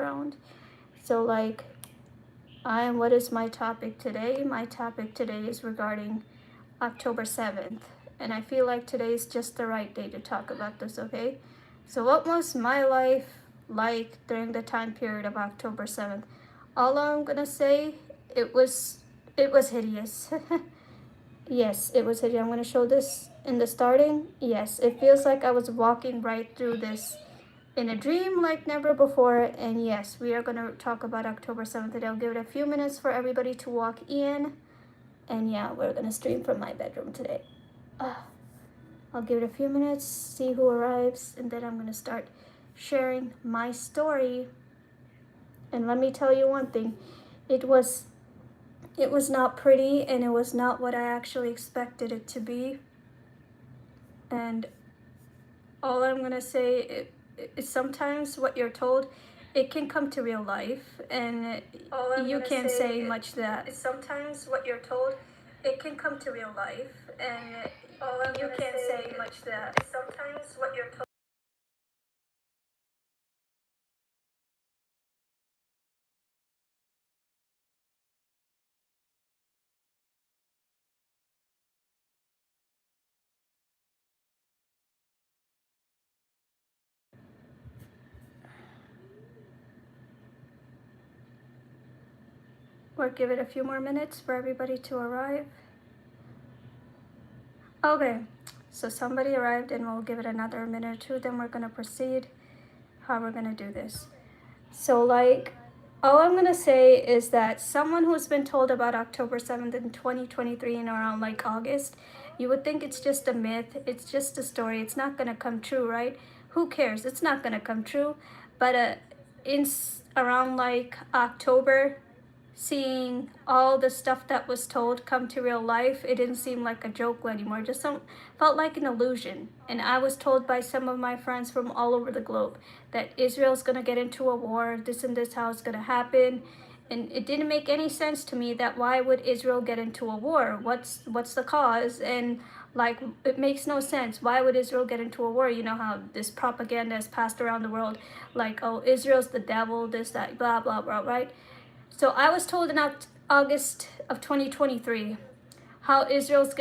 background. So like, what is my topic today? My topic today is regarding October 7th. And I feel like today is just the right day to talk about this, okay? So what was my life like during the time period of October 7th? All I'm gonna say, it was hideous. Yes, it was hideous. I'm gonna show this in the starting. Yes, it feels like I was walking right through this in a dream like never before. And yes, we are gonna talk about October 7th today. I'll give it a few minutes for everybody to walk in. And yeah, we're gonna stream from my bedroom today. I'll give it a few minutes, see who arrives, and then I'm gonna start sharing my story. And let me tell you one thing, it was not pretty, and it was not what I actually expected it to be. And all I'm gonna say is sometimes what you're told, it can come to real life, and you can't say much that. Sometimes what you're told, it can come to real life, and you can't say much that. Sometimes what you're told. Or give it a few more minutes for everybody to arrive. Okay, so somebody arrived, and we'll give it another minute or two, then we're gonna proceed how we're gonna do this. So like, all I'm gonna say is that someone who's been told about October 7th in 2023 and around like August, you would think it's just a myth, it's just a story, it's not gonna come true, right? Who cares? It's not gonna come true. But in around like October, seeing all the stuff that was told come to real life, it didn't seem like a joke anymore. It just felt like an illusion. And I was told by some of my friends from all over the globe that Israel's gonna get into a war, this and this, how it's gonna happen. And it didn't make any sense to me that why would Israel get into a war? What's the cause? And like, it makes no sense. Why would Israel get into a war? You know how this propaganda is passed around the world, like, oh, Israel's the devil, this, that, blah, blah, blah, right? So I was told in August of 2023 how Israel's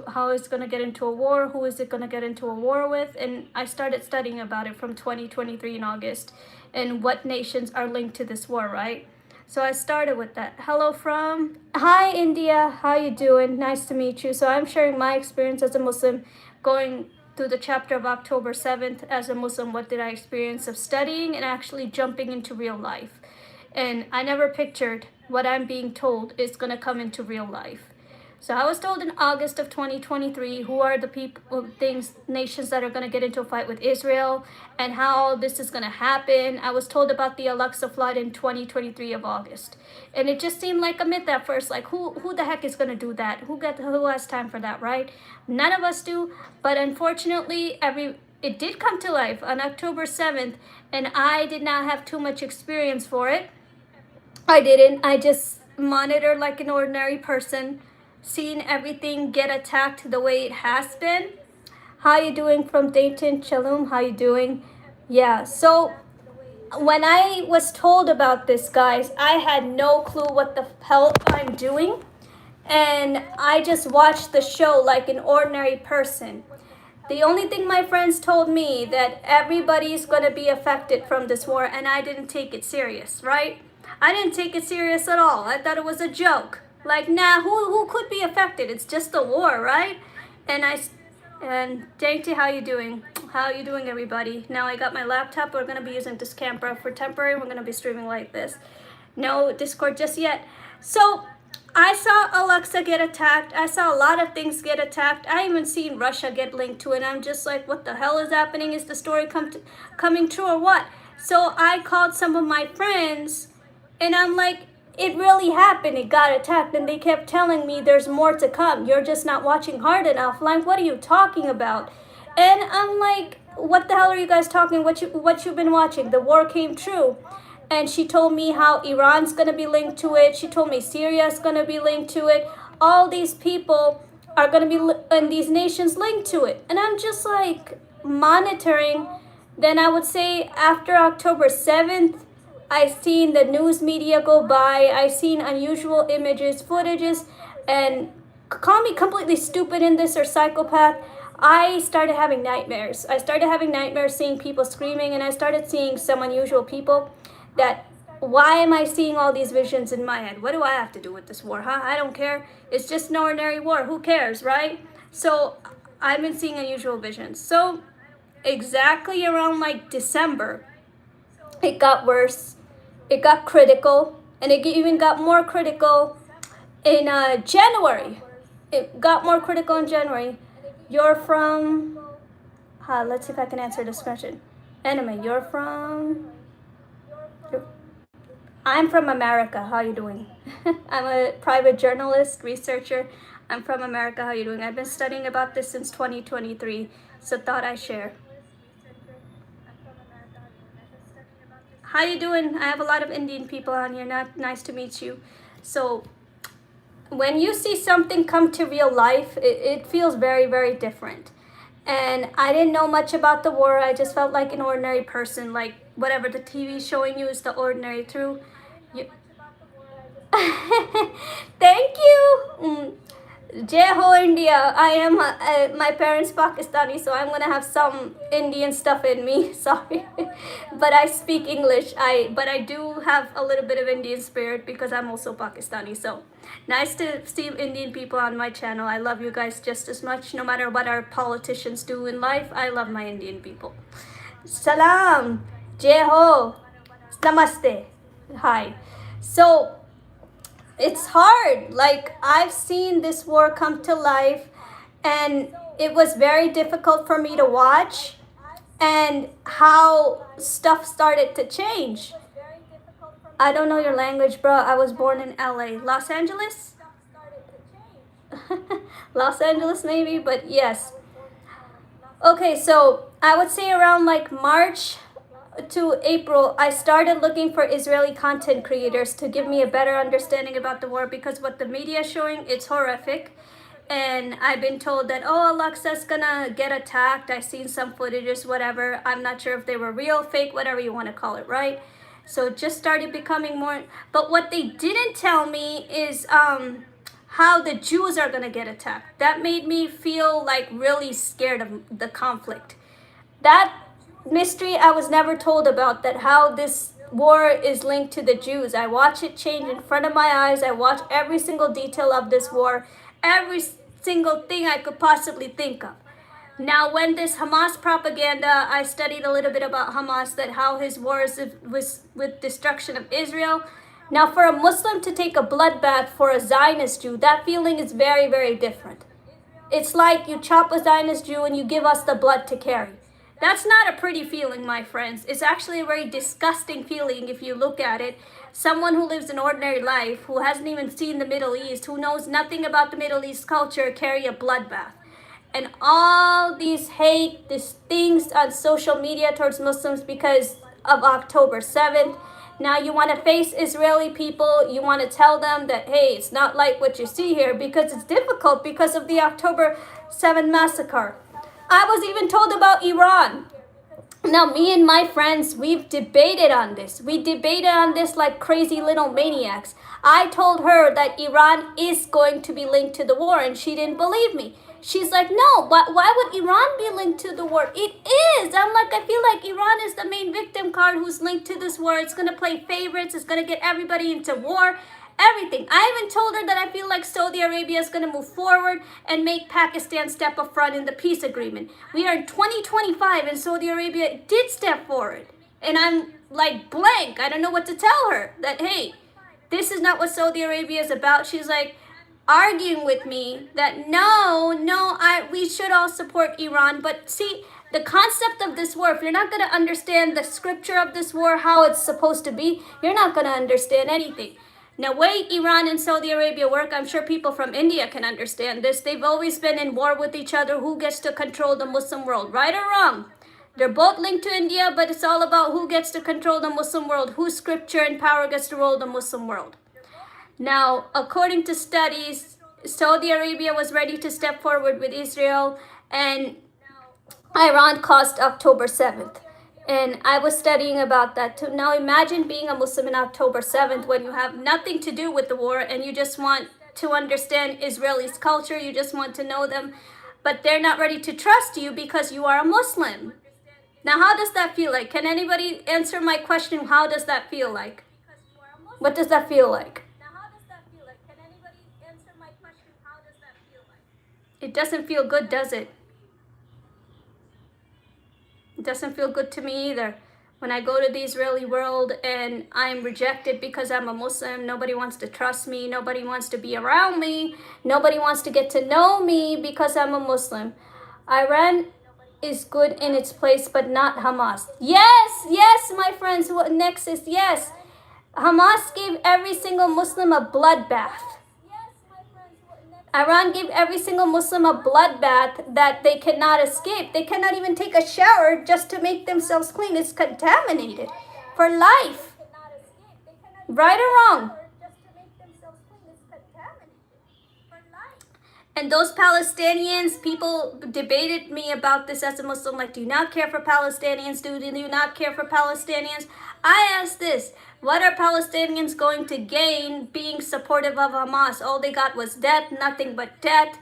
how it's going to get into a war, who is it going to get into a war with, and I started studying about it from 2023 in August, and what nations are linked to this war, right? So I started with that. Hi India, how you doing? Nice to meet you. So I'm sharing my experience as a Muslim, going through the chapter of October 7th as a Muslim. What did I experience of studying and actually jumping into real life? And I never pictured what I'm being told is going to come into real life. So I was told in August of 2023 who are the nations that are going to get into a fight with Israel, and how this is going to happen. I was told about the Al-Aqsa flood in 2023 of August. And it just seemed like a myth at first. Like, who the heck is going to do that? Who has time for that, right? None of us do. But unfortunately, it did come to life on October 7th, and I did not have too much experience for it. I didn't. I just monitored like an ordinary person, seeing everything get attacked the way it has been. How you doing from Dayton? Shalom, how you doing? Yeah, so when I was told about this, guys, I had no clue what the hell I'm doing. And I just watched the show like an ordinary person. The only thing my friends told me that everybody's going to be affected from this war, and I didn't take it serious, right? I didn't take it serious at all. I thought it was a joke. Like, nah, who could be affected? It's just a war, right? And Dainty, how you doing? How you doing, everybody? Now I got my laptop. We're going to be using this camera for temporary. We're going to be streaming like this. No Discord just yet. So I saw Alexa get attacked. I saw a lot of things get attacked. I even seen Russia get linked to it. I'm just like, what the hell is happening? Is the story coming true or what? So I called some of my friends, and I'm like, it really happened. It got attacked. And they kept telling me there's more to come. You're just not watching hard enough. Like, what are you talking about? And I'm like, what the hell are you guys talking? What you've been watching? The war came true. And she told me how Iran's going to be linked to it. She told me Syria's going to be linked to it. All these people are going to be, and these nations linked to it. And I'm just like monitoring. Then I would say after October 7th, I seen the news media go by. I seen unusual images, footages, and call me completely stupid in this or psychopath. I started having nightmares. I started having nightmares seeing people screaming, and I started seeing some unusual people that, why am I seeing all these visions in my head? What do I have to do with this war, huh? I don't care. It's just an ordinary war. Who cares, right? So I've been seeing unusual visions. So exactly around like December, it got worse. It got critical, and it even got more critical in January. It got more critical in January. You're from, let's see if I can answer this question. Enemy, I'm from America. How you doing? I'm a private journalist, researcher. I'm from America. How you doing? I've been studying about this since 2023, so thought I'd share. How you doing? I have a lot of Indian people on here. Nice to meet you. So when you see something come to real life, it feels very, very different. And I didn't know much about the war. I just felt like an ordinary person, like whatever the TV is showing you is the ordinary true. You... Thank you. Jai Ho India. I am my parents Pakistani, so I'm gonna have some Indian stuff in me. Sorry, but I speak English. But I do have a little bit of Indian spirit because I'm also Pakistani. So nice to see Indian people on my channel. I love you guys just as much. No matter what our politicians do in life, I love my Indian people. Salam, Jai Ho, Namaste, hi. So it's hard. Like, I've seen this war come to life, and it was very difficult for me to watch, and how stuff started to change. I don't know your language, bro. I was born in LA. Los Angeles? Los Angeles maybe, but yes. Okay, so I would say around like March to April, I started looking for Israeli content creators to give me a better understanding about the war, because what the media is showing, it's horrific. And I've been told that, oh, Al-Aqsa's gonna get attacked. I've seen some footages, whatever. I'm not sure if they were real, fake, whatever you want to call it, right? So it just started becoming more. But what they didn't tell me is how the Jews are gonna get attacked. That made me feel like really scared of the conflict. That mystery I was never told about, that how this war is linked to the Jews. I watch it change in front of my eyes. I watch every single detail of this war, every single thing I could possibly think of. Now, when this Hamas propaganda, I studied a little bit about Hamas, that how his war was with destruction of Israel. Now, for a Muslim to take a bloodbath for a Zionist Jew, that feeling is very, very different. It's like you chop a Zionist Jew and you give us the blood to carry. That's not a pretty feeling, my friends. It's actually a very disgusting feeling if you look at it. Someone who lives an ordinary life, who hasn't even seen the Middle East, who knows nothing about the Middle East culture, carry a bloodbath. And all these hate, these things on social media towards Muslims because of October 7th. Now you want to face Israeli people. You want to tell them that, hey, it's not like what you see here, because it's difficult because of the October 7th massacre. I was even told about Iran. Now, me and my friends, we've debated on this. We debated on this like crazy little maniacs. I told her that Iran is going to be linked to the war, and she didn't believe me. She's like, no, why would Iran be linked to the war? It is. I'm like, I feel like Iran is the main victim card who's linked to this war. It's going to play favorites. It's going to get everybody into war. Everything. I even told her that I feel like Saudi Arabia is going to move forward and make Pakistan step up front in the peace agreement. We are in 2025 and Saudi Arabia did step forward. And I'm like blank. I don't know what to tell her. That, hey, this is not what Saudi Arabia is about. She's like arguing with me that we should all support Iran. But see, the concept of this war, if you're not going to understand the scripture of this war, how it's supposed to be, you're not going to understand anything. Now, way Iran and Saudi Arabia work, I'm sure people from India can understand this. They've always been in war with each other. Who gets to control the Muslim world, right or wrong? They're both linked to India, but it's all about who gets to control the Muslim world, whose scripture and power gets to rule the Muslim world. Now, according to studies, Saudi Arabia was ready to step forward with Israel, and Iran caused October 7th. And I was studying about that too. Now imagine being a Muslim in October 7th when you have nothing to do with the war and you just want to understand Israelis' culture, you just want to know them, but they're not ready to trust you because you are a Muslim. Now, how does that feel like? Can anybody answer my question? How does that feel like? What does that feel like? It doesn't feel good, does it? It doesn't feel good to me either. When I go to the Israeli world and I'm rejected because I'm a Muslim, nobody wants to trust me, nobody wants to be around me, nobody wants to get to know me because I'm a Muslim. Iran is good in its place, but not Hamas. Yes, yes, my friends, what next is yes. Hamas gave every single Muslim a bloodbath. Iran gave every single Muslim a bloodbath that they cannot escape. They cannot even take a shower just to make themselves clean. It's contaminated for life. Right or wrong? And those Palestinians, people debated me about this as a Muslim, like, do you not care for Palestinians? Do you not care for Palestinians? I asked this, what are Palestinians going to gain being supportive of Hamas? All they got was debt, nothing but debt,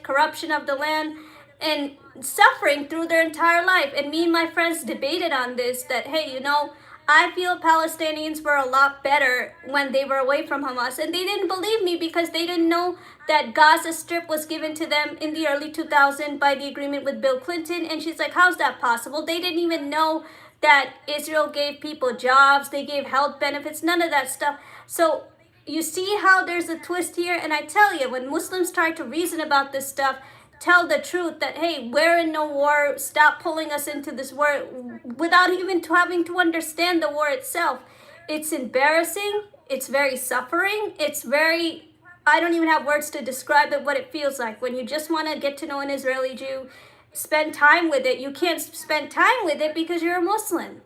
corruption of the land, and suffering through their entire life. And me and my friends debated on this, that, hey, you know, I feel Palestinians were a lot better when they were away from Hamas. And they didn't believe me because they didn't know that Gaza Strip was given to them in the early 2000s by the agreement with Bill Clinton. And she's like, how's that possible? They didn't even know that Israel gave people jobs. They gave health benefits, none of that stuff. So you see how there's a twist here? And I tell you, when Muslims try to reason about this stuff, tell the truth that, hey, we're in no war, stop pulling us into this war without even having to understand the war itself. It's embarrassing, it's very suffering, it's very, I don't even have words to describe it, what it feels like. When you just want to get to know an Israeli Jew, spend time with it. You can't spend time with it because you're a Muslim.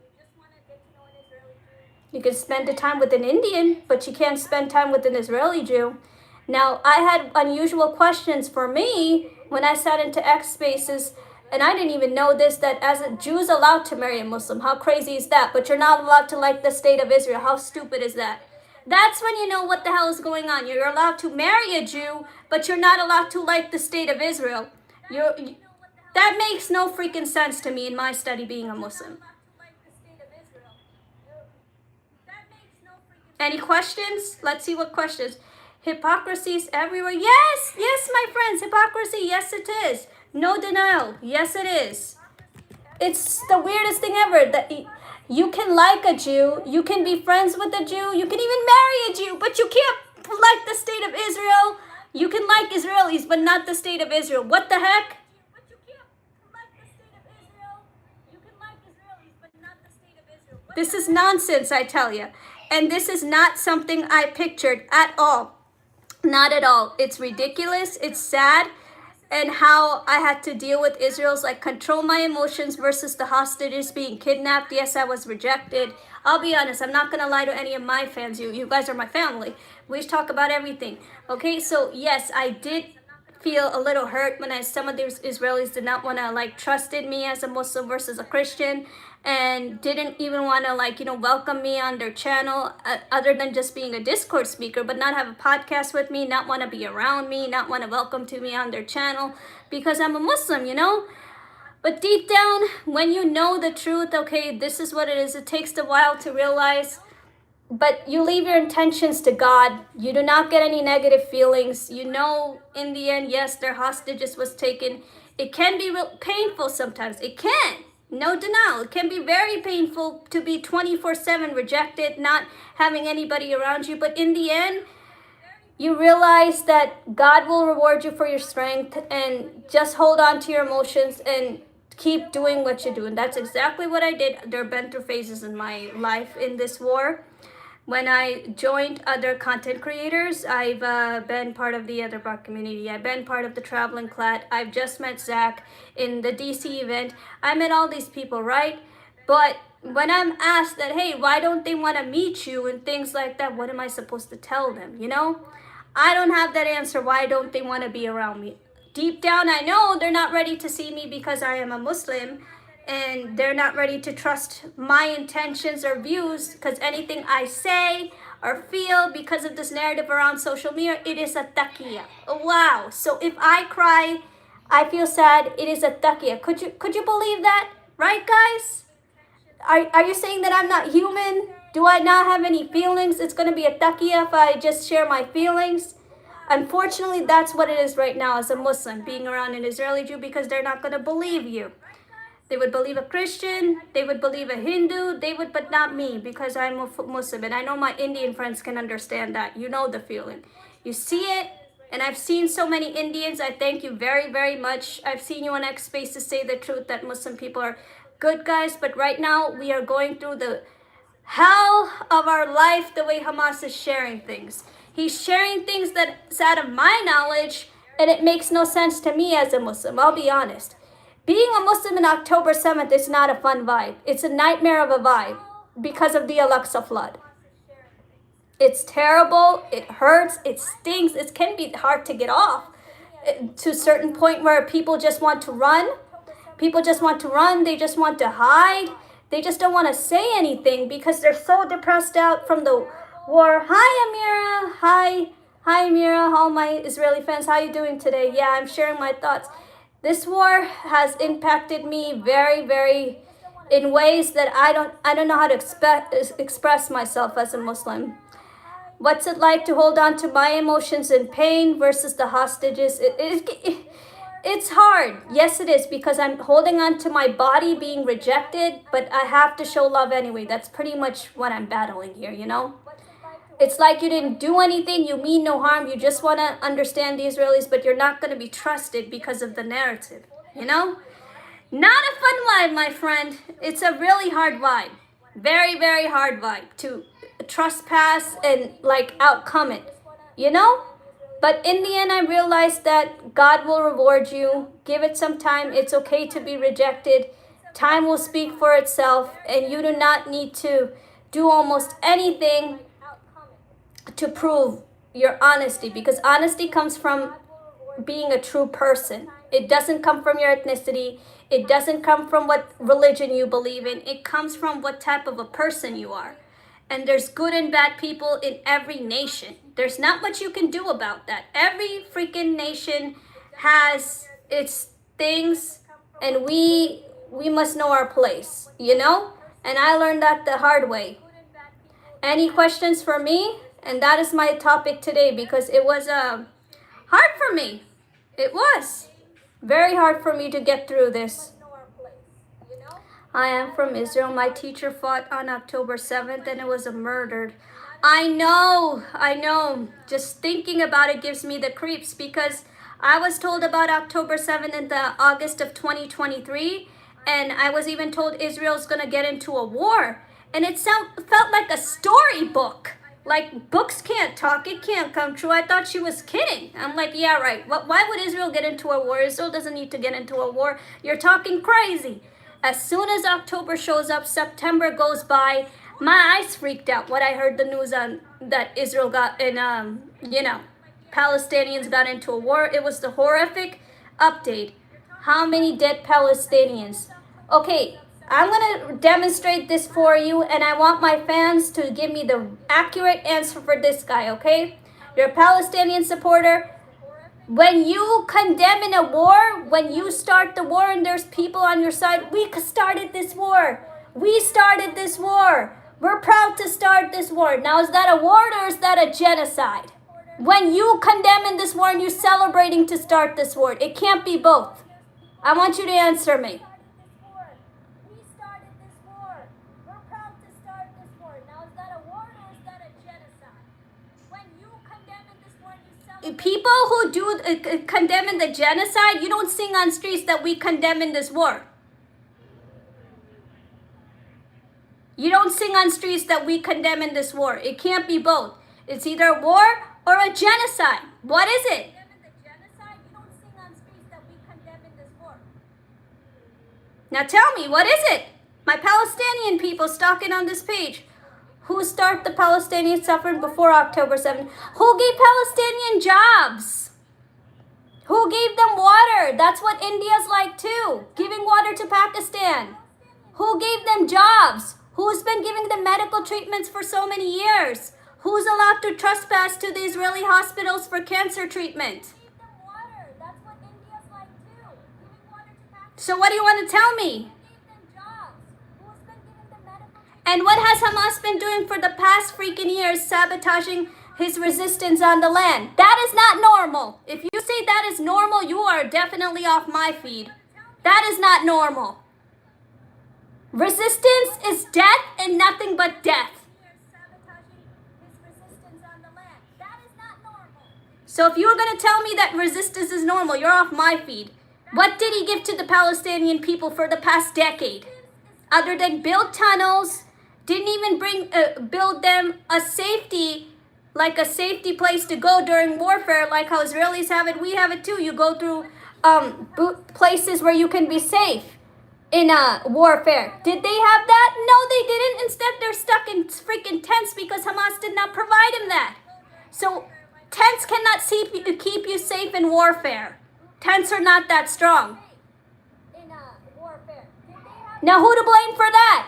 You can spend the time with an Indian, but you can't spend time with an Israeli Jew. Now, I had unusual questions for me when I sat into X Spaces, and I didn't even know this, that as a Jew is allowed to marry a Muslim. How crazy is that? But you're not allowed to like the state of Israel. How stupid is that? That's when you know what the hell is going on. You're allowed to marry a Jew, but you're not allowed to like the state of Israel. That makes no freaking sense to me in my study being a Muslim. Any questions? Let's see what questions. Hypocrisy is everywhere. Yes, yes, my friends, hypocrisy. Yes, it is. No denial. Yes, it is. It's the weirdest thing ever that you can like a Jew, you can be friends with a Jew, you can even marry a Jew, but you can't like the state of Israel. You can like Israelis, but not the state of Israel. What the heck? This is nonsense, I tell you. And this is not something I pictured at all. Not at all. It's ridiculous. It's sad. And how I had to deal with Israel's like control my emotions versus the hostages being kidnapped. Yes, I was rejected. I'll be honest. I'm not going to lie to any of my fans. You guys are my family. We talk about everything. Okay, so yes, I did feel a little hurt when some of these Israelis did not want to like trusted me as a Muslim versus a Christian, and didn't even want to welcome me on their channel, other than just being a Discord speaker, but not have a podcast with me, not want to be around me, not want to welcome to me on their channel because I'm a Muslim, But deep down, when you know the truth, okay, this is what it is. It takes a while to realize, but you leave your intentions to God. You do not get any negative feelings. In the end, yes, their hostages was taken. It can be real painful sometimes. It can. No denial. It can be very painful to be 24/7 rejected, not having anybody around you. But in the end, you realize that God will reward you for your strength, and just hold on to your emotions and keep doing what you do. And that's exactly what I did. There have been through phases in my life in this war. When I joined other content creators, I've been part of the other Black community. I've been part of the Traveling Clad. I've just met Zach in the DC event. I met all these people, right? But when I'm asked that, hey, why don't they want to meet you and things like that, what am I supposed to tell them, I don't have that answer. Why don't they want to be around me? Deep down, I know they're not ready to see me because I am a Muslim. and they're not ready to trust my intentions or views, because anything I say or feel because of this narrative around social media, it is a takia. Wow. So if I cry, I feel sad, it is a takia. Could you believe that? Right, guys? Are you saying that I'm not human? Do I not have any feelings? It's going to be a takia if I just share my feelings. Unfortunately, that's what it is right now as a Muslim, being around an Israeli Jew, because they're not going to believe you. They would believe a Christian, they would believe a Hindu, but not me, because I'm a Muslim. And I know my Indian friends can understand that. You know the feeling. You see it, and I've seen so many Indians. I thank you very, very much. I've seen you on X Space to say the truth that Muslim people are good guys. But right now, we are going through the hell of our life the way Hamas is sharing things. He's sharing things that's out of my knowledge, and it makes no sense to me as a Muslim. I'll be honest. Being a Muslim in October 7th is not a fun vibe. It's a nightmare of a vibe because of the Al-Aqsa flood. It's terrible. It hurts. It stings. It can be hard to get off to a certain point where people just want to run. People just want to run. They just want to hide. They just don't want to say anything because they're so depressed out from the war. Hi, Amira. Hi, Amira. All my Israeli fans. How are you doing today? Yeah, I'm sharing my thoughts. This war has impacted me very, very in ways that I don't know how to express myself as a Muslim. What's it like to hold on to my emotions and pain versus the hostages? It's hard. Yes, it is, because I'm holding on to my body being rejected, but I have to show love anyway. That's pretty much what I'm battling here, you know? It's like you didn't do anything, you mean no harm, you just want to understand the Israelis, but you're not going to be trusted because of the narrative, you know? Not a fun vibe, my friend. It's a really hard vibe. Very, very hard vibe to trespass and like outcome it, you know? But in the end, I realized that God will reward you. Give it some time. It's okay to be rejected. Time will speak for itself, and you do not need to do almost anything to prove your honesty, because honesty comes from being a true person. It doesn't come from your ethnicity. It doesn't come from what religion you believe in. It comes from what type of a person you are. And there's good and bad people in every nation. There's not much you can do about that. Every freaking nation has its things, and we must know our place, you know? And I learned that the hard way. Any questions for me? And that is my topic today, because it was hard for me. It was very hard for me to get through this. I am from Israel. My teacher fought on October 7th and it was murdered. I know. Just thinking about it gives me the creeps, because I was told about October 7th in the August of 2023. And I was even told Israel's going to get into a war. And it felt like a storybook. Like, books can't talk, it can't come true. I thought she was kidding. I'm like, yeah, right. Why would Israel get into a war? Israel doesn't need to get into a war. You're talking crazy. As soon as October shows up, September goes by, my eyes freaked out when I heard the news on that Israel got in, Palestinians got into a war. It was the horrific update. How many dead Palestinians? Okay. I'm going to demonstrate this for you, and I want my fans to give me the accurate answer for this guy, okay? You're a Palestinian supporter. When you condemn in a war, when you start the war and there's people on your side, we started this war. We started this war. We're proud to start this war. Now, is that a war or is that a genocide? When you condemn in this war and you're celebrating to start this war, it can't be both. I want you to answer me. People who do condemn in the genocide, you don't sing on streets that we condemn in this war. You don't sing on streets that we condemn in this war. It can't be both. It's either a war or a genocide. What is it? Now tell me, what is it? My Palestinian people stalking on this page. Who started the Palestinian suffering before October 7th? Who gave Palestinian jobs? Who gave them water? That's what India's like too. Giving water to Pakistan. Who gave them jobs? Who's been giving them medical treatments for so many years? Who's allowed to trespass to the Israeli hospitals for cancer treatment? So what do you want to tell me? And what has Hamas been doing for the past freaking years, sabotaging his resistance on the land? That is not normal. If you say that is normal, you are definitely off my feed. That is not normal. Resistance is death and nothing but death. So if you're going to tell me that resistance is normal, you're off my feed. What did he give to the Palestinian people for the past decade? Other than build tunnels, didn't even build them a safety place to go during warfare, like how Israelis have it. We have it too. You go through places where you can be safe in warfare. Did they have that? No, they didn't. Instead, they're stuck in freaking tents because Hamas did not provide them that. So tents cannot keep you safe in warfare. Tents are not that strong. Now, who to blame for that?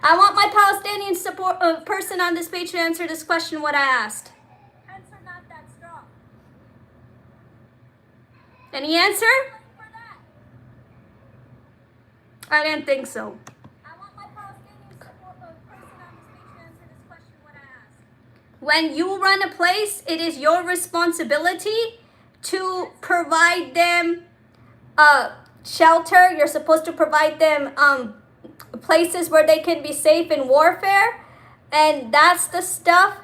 I want my Palestinian support person on this page to answer this question, what I asked. Any answer? I didn't think so. When you run a place, it is your responsibility to provide them shelter. You're supposed to provide them places where they can be safe in warfare. And that's the stuff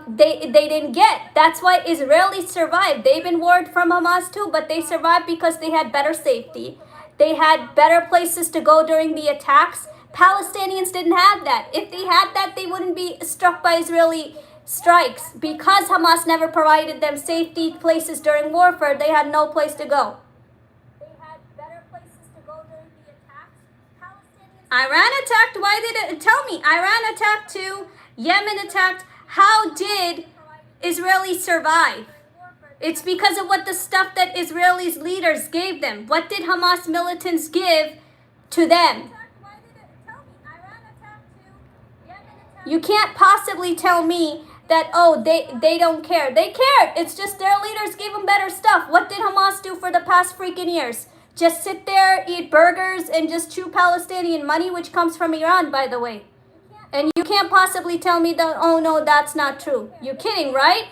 they didn't get. That's why Israelis survived. They've been warred from Hamas too, but they survived because they had better safety. They had better places to go during the attacks. Palestinians didn't have that. If they had that, they wouldn't be struck by Israeli strikes. Because Hamas never provided them safety places during warfare, they had no place to go. They had better places to go during the attacks. Iran attacked. Why did it? Tell me. Iran attacked too. Yemen attacked. How did Israelis survive? It's because of what the stuff that Israelis leaders gave them. What did Hamas militants give to them? You can't possibly tell me that, oh, they don't care. They cared. It's just their leaders gave them better stuff. What did Hamas do for the past freaking years? Just sit there, eat burgers, and just chew Palestinian money, which comes from Iran, by the way. And you can't possibly tell me that, oh, no, that's not true. You're kidding, right?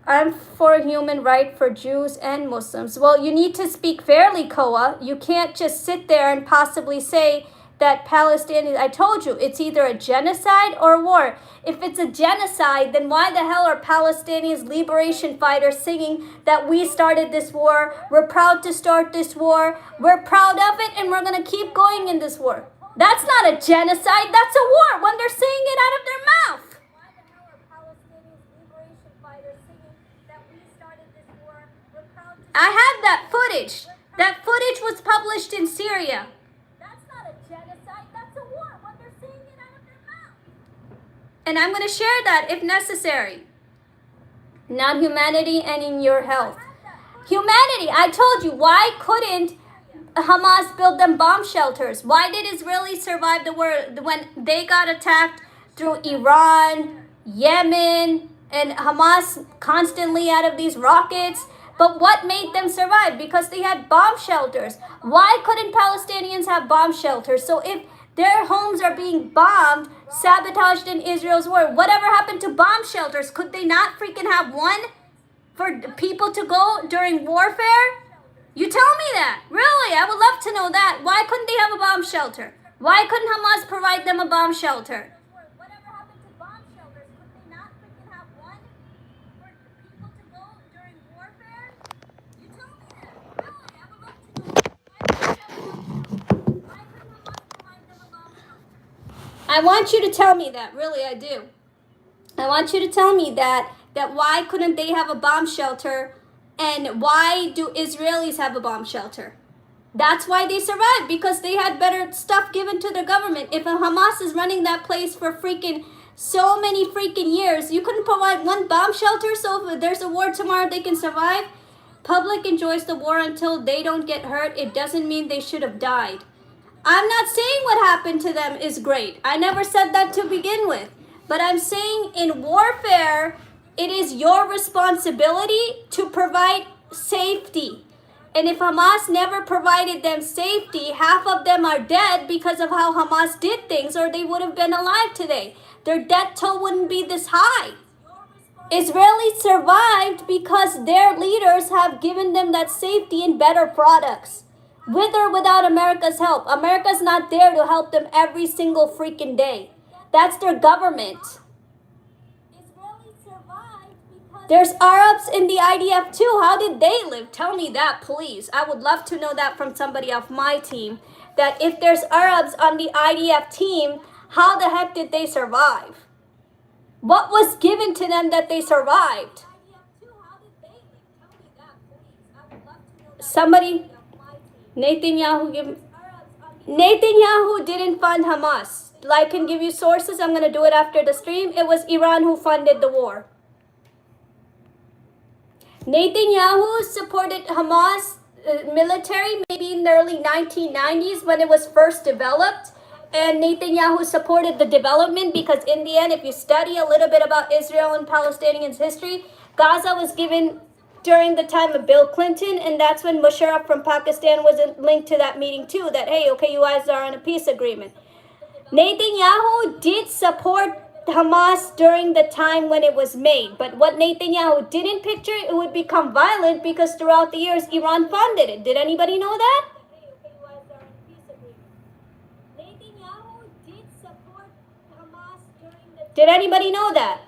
I'm for human right for Jews and Muslims. Well, you need to speak fairly, Koa. You can't just sit there and possibly say that Palestinians, I told you, it's either a genocide or a war. If it's a genocide, then why the hell are Palestinians liberation fighters singing that we started this war, we're proud to start this war, we're proud of it, and we're going to keep going in this war? That's not a genocide, that's a war when they're saying it out of their mouth. I have that footage. That footage was published in Syria. That's not a genocide, that's a war when they're saying it out of their mouth. And I'm going to share that if necessary. Not humanity and in your health. Humanity, I told you, why couldn't Hamas build them bomb shelters? Why did Israelis survive the war when they got attacked through Iran, Yemen, and Hamas constantly out of these rockets? But what made them survive? Because they had bomb shelters. Why couldn't Palestinians have bomb shelters? So if their homes are being bombed, sabotaged in Israel's war, whatever happened to bomb shelters? Could they not freaking have one for people to go during warfare? You tell me that. Really, I would love to know that. Why couldn't they have a bomb shelter? Why couldn't Hamas provide them a bomb shelter? I want you to tell me that. Really, I do. I want you to tell me that why couldn't they have a bomb shelter, and why do Israelis have a bomb shelter? That's why they survived, because they had better stuff given to their government. If Hamas is running that place for freaking so many freaking years, you couldn't provide one bomb shelter, so if there's a war tomorrow, they can survive. Public enjoys the war until they don't get hurt. It doesn't mean they should have died. I'm not saying what happened to them is great. I never said that to begin with. But I'm saying in warfare, it is your responsibility to provide safety. And if Hamas never provided them safety, half of them are dead because of how Hamas did things, or they would have been alive today. Their death toll wouldn't be this high. Israelis survived because their leaders have given them that safety and better products. With or without America's help. America's not there to help them every single freaking day. That's their government. There's Arabs in the IDF too. How did they live? Tell me that, please. I would love to know that from somebody off my team. That if there's Arabs on the IDF team, how the heck did they survive? What was given to them that they survived? Somebody, Netanyahu didn't fund Hamas. I can give you sources. I'm going to do it after the stream. It was Iran who funded the war. Netanyahu supported Hamas military maybe in the early 1990s when it was first developed. And Netanyahu supported the development because in the end, if you study a little bit about Israel and Palestinians' history, Gaza was given during the time of Bill Clinton, and that's when Musharraf from Pakistan was linked to that meeting too, that, hey, okay, you guys are on a peace agreement. Netanyahu did support Hamas during the time when it was made, but what Netanyahu didn't picture, it would become violent because throughout the years, Iran funded it. Did anybody know that? Did anybody know that?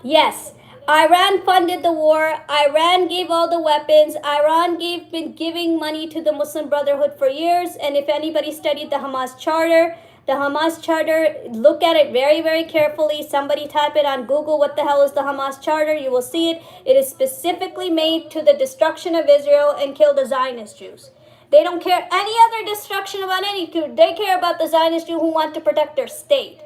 Yes, Iran funded the war. Iran gave all the weapons. Iran been giving money to the Muslim Brotherhood for years. And if anybody studied the Hamas Charter, look at it very, very carefully. Somebody type it on Google, what the hell is the Hamas Charter? You will see it. It is specifically made to the destruction of Israel and kill the Zionist Jews. They don't care any other destruction about anything. They care about the Zionist Jews who want to protect their state.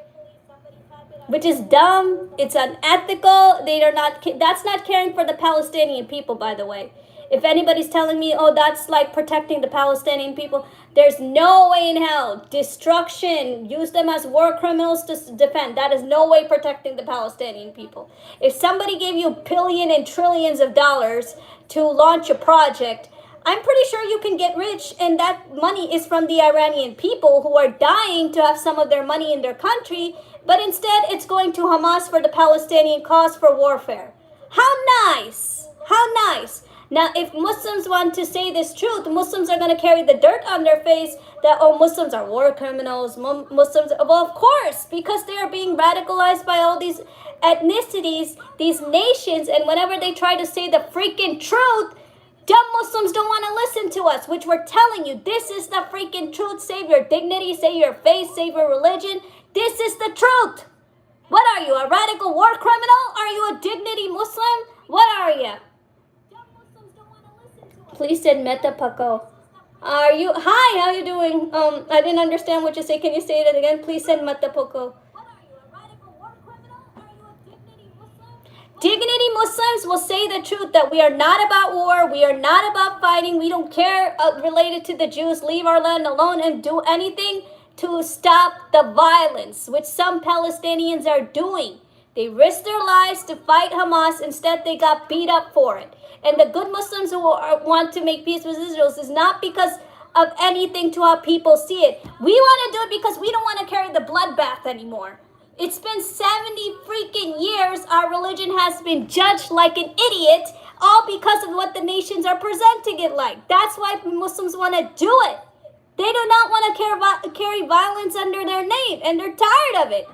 Which is dumb. It's unethical. That's not caring for the Palestinian people, by the way. If anybody's telling me, oh, that's like protecting the Palestinian people, there's no way in hell. Destruction. Use them as war criminals to defend. That is no way protecting the Palestinian people. If somebody gave you billions and trillions of dollars to launch a project, I'm pretty sure you can get rich, and that money is from the Iranian people who are dying to have some of their money in their country, but instead it's going to Hamas for the Palestinian cause for warfare. How nice! How nice! Now, if Muslims want to say this truth, Muslims are going to carry the dirt on their face that, oh, Muslims are war criminals, Muslims, well, of course, because they are being radicalized by all these ethnicities, these nations, and whenever they try to say the freaking truth, dumb Muslims don't want to listen to us, which we're telling you, this is the freaking truth. Save your dignity, save your faith, save your religion. This is the truth. What are you, a radical war criminal? Are you a dignity Muslim? What are you? Please send Meta Paco. Are you, hi, how you doing? I didn't understand what you say. Can you say it again? Please send Meta Paco. Dignity Muslims will say the truth that we are not about war, we are not about fighting, we don't care related to the Jews, leave our land alone and do anything to stop the violence, which some Palestinians are doing. They risked their lives to fight Hamas, instead they got beat up for it. And the good Muslims who want to make peace with Israel is not because of anything to how people see it. We want to do it because we don't want to carry the bloodbath anymore. It's been 70 freaking years our religion has been judged like an idiot, all because of what the nations are presenting it like. That's why Muslims want to do it. They do not want to carry violence under their name, and they're tired of it.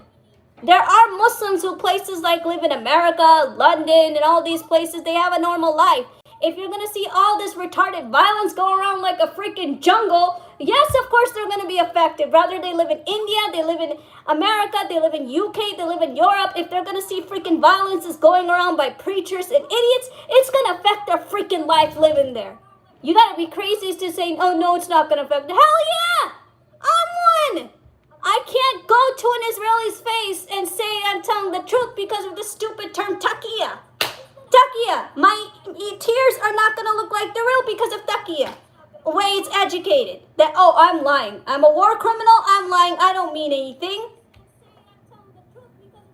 There are Muslims who places like live in America, London, and all these places, they have a normal life. if you're going to see all this retarded violence go around like a freaking jungle, yes, of course they're going to be affected. Whether they live in India, they live in America, they live in UK, they live in Europe, if they're going to see freaking violence is going around by preachers and idiots, it's going to affect their freaking life living there. You got to be crazy to say, oh, no, it's not going to affect. Hell yeah! I'm one! I can't go to an Israeli's face and say I'm telling the truth because of the stupid term takia. Takia. My tears are not going to look like the real because of takia. The way it's educated. That, oh, I'm lying. I'm a war criminal. I'm lying. I don't mean anything.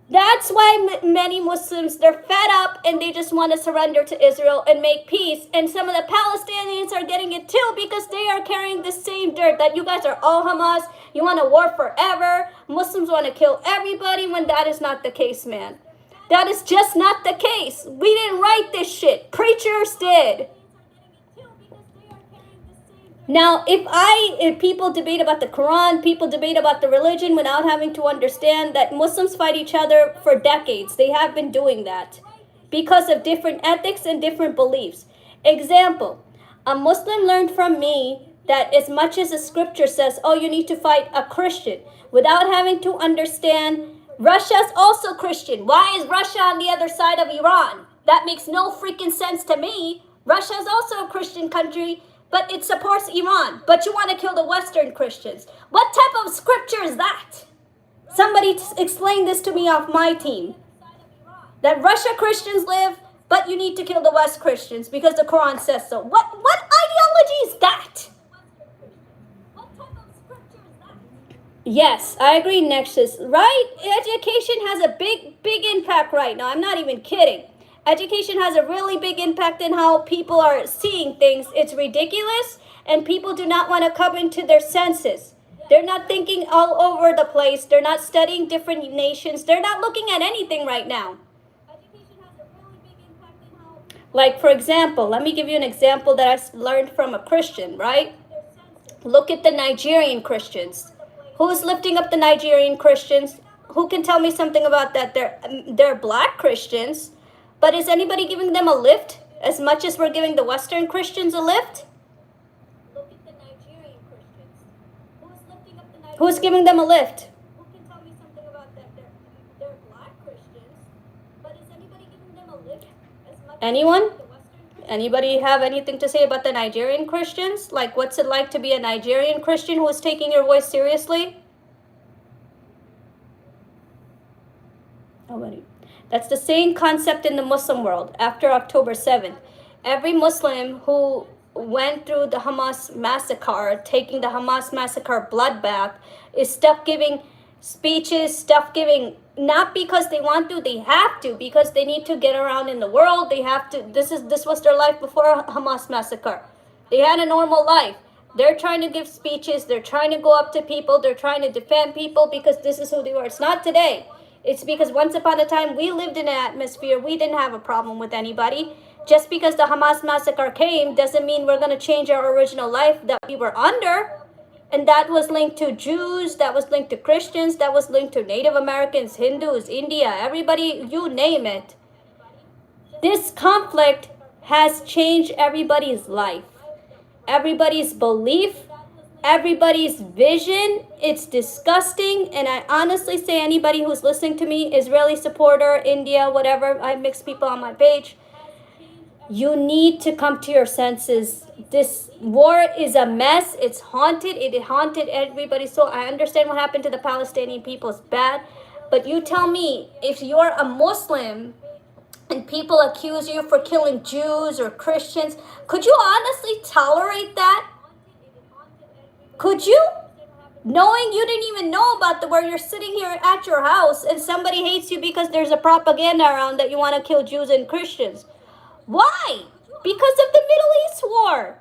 That's why many Muslims, they're fed up and they just want to surrender to Israel and make peace. And some of the Palestinians are getting it too because they are carrying the same dirt that you guys are all Hamas. You want to war forever. Muslims want to kill everybody when that is not the case, man. That is just not the case. We didn't write this shit. Preachers did. Now, if people debate about the Quran, people debate about the religion without having to understand that Muslims fight each other for decades. They have been doing that because of different ethics and different beliefs. Example, a Muslim learned from me that as much as the scripture says, oh, you need to fight a Christian, without having to understand Russia's also Christian. Why is Russia on the other side of Iran? That makes no freaking sense to me. Russia is also a Christian country, but it supports Iran. But you want to kill the Western Christians. What type of scripture is that? Somebody explain this to me off my team. That Russia Christians live, but you need to kill the West Christians because the Quran says so. What ideology is that? Yes, I agree, Nexus. Right? Education has a big impact right now. I'm not even kidding. Education has a really big impact in how people are seeing things. It's ridiculous, and people do not want to come into their senses. They're not thinking all over the place. They're not studying different nations. They're not looking at anything right now. Like, for example, let me give you an example that I learned from a Christian, right? Look at the Nigerian Christians. Who's lifting up the Nigerian Christians? Who can tell me something about that? They're black Christians. But is anybody giving them a lift as much as we're giving the Western Christians a lift? Look at the Nigerian Christians. Who's lifting up the Nigerian? Who's giving them a lift? Who can tell me something about that? They're black Christians. But is anybody giving them a lift as much? Anyone? Anybody have anything to say about the Nigerian Christians? Like, what's it like to be a Nigerian Christian who is taking your voice seriously? Nobody. That's the same concept in the Muslim world after October 7th. Every Muslim who went through the Hamas massacre, taking the Hamas massacre bloodbath, is stuck giving speeches, stuff giving, not because they want to, they have to, because they need to get around in the world. They have to. This was their life before Hamas massacre. They had a normal life. They're trying to give speeches. They're trying to go up to people. They're trying to defend people because this is who they were. It's not today. It's because once upon a time we lived in an atmosphere. We didn't have a problem with anybody. Just because the Hamas massacre came doesn't mean we're going to change our original life that we were under. And that was linked to Jews, that was linked to Christians, that was linked to Native Americans, Hindus, India, everybody, you name it. This conflict has changed everybody's life, everybody's belief, everybody's vision. It's disgusting. And I honestly say anybody who's listening to me, Israeli supporter, India, whatever, I mix people on my page, you need to come to your senses. This war is a mess. It's haunted. It haunted everybody. So I understand what happened to the Palestinian people is bad. But you tell me, if you're a Muslim and people accuse you for killing Jews or Christians, could you honestly tolerate that? Could you? Knowing you didn't even know about the war, you're sitting here at your house and somebody hates you because there's a propaganda around that you want to kill Jews and Christians. Why? Because of the Middle East war.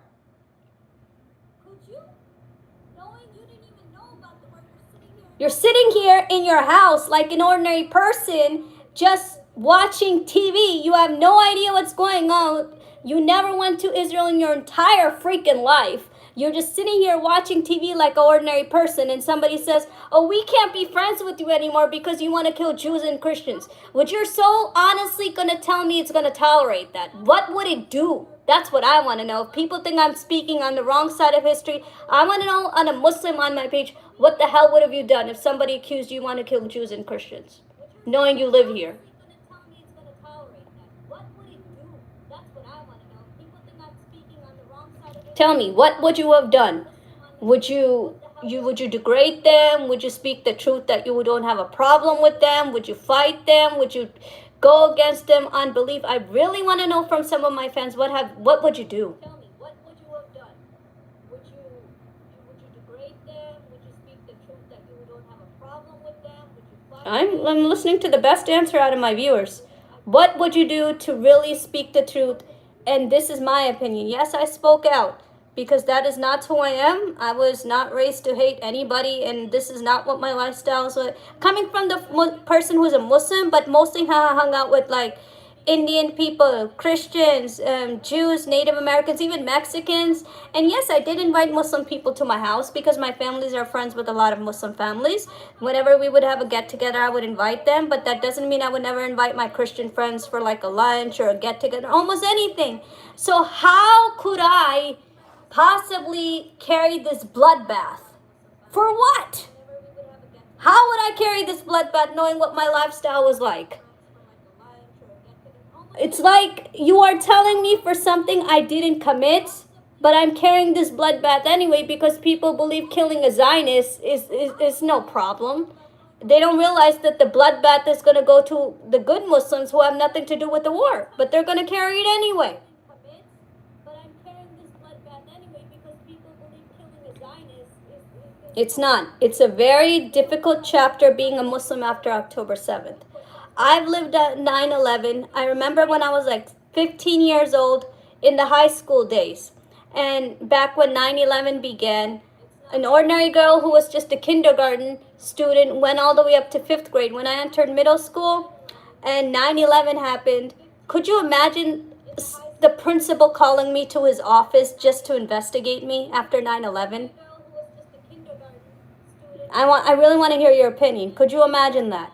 Could you? Knowing you didn't even know about the war, you're sitting here in your house like an ordinary person just watching TV. You have no idea what's going on. You never went to Israel in your entire freaking life. You're just sitting here watching TV like an ordinary person, and somebody says, oh, we can't be friends with you anymore because you want to kill Jews and Christians. Would your soul honestly going to tell me it's going to tolerate that? What would it do? That's what I want to know. If people think I'm speaking on the wrong side of history, I want to know on a Muslim on my page, what the hell would have you done if somebody accused you want to kill Jews and Christians, knowing you live here? Tell me, what would you have done? Would you degrade them? Would you speak the truth that you don't have a problem with them? Would you fight them? Would you go against them on belief? I really want to know from some of my fans, what would you do? Tell me, what would you have done? Would you degrade them? Would you speak the truth that you don't have a problem with them? Would you fight I'm listening to the best answer out of my viewers. What would you do to really speak the truth? And this is my opinion. Yes, I spoke out, because that is not who I am. I was not raised to hate anybody, and this is not what my lifestyle is. Coming from the person who's a Muslim, but mostly hung out with like Indian people, Christians, Jews, Native Americans, even Mexicans. And yes, I did invite Muslim people to my house because my families are friends with a lot of Muslim families. Whenever we would have a get-together, I would invite them, but that doesn't mean I would never invite my Christian friends for like a lunch or a get-together, almost anything. So how could I possibly carry this bloodbath? For what? How would I carry this bloodbath knowing what my lifestyle was like? It's like you are telling me for something I didn't commit, but I'm carrying this bloodbath anyway because people believe killing a Zionist is no problem. They don't realize that the bloodbath is going to go to the good Muslims who have nothing to do with the war, but they're going to carry it anyway. It's not. It's a very difficult chapter being a Muslim after October 7th. I've lived at 9/11. I remember when I was like 15 years old in the high school days. And back when 9/11 began, an ordinary girl who was just a kindergarten student went all the way up to 5th grade. When I entered middle school and 9/11 happened, could you imagine the principal calling me to his office just to investigate me after 9/11? I really want to hear your opinion. Could you imagine that?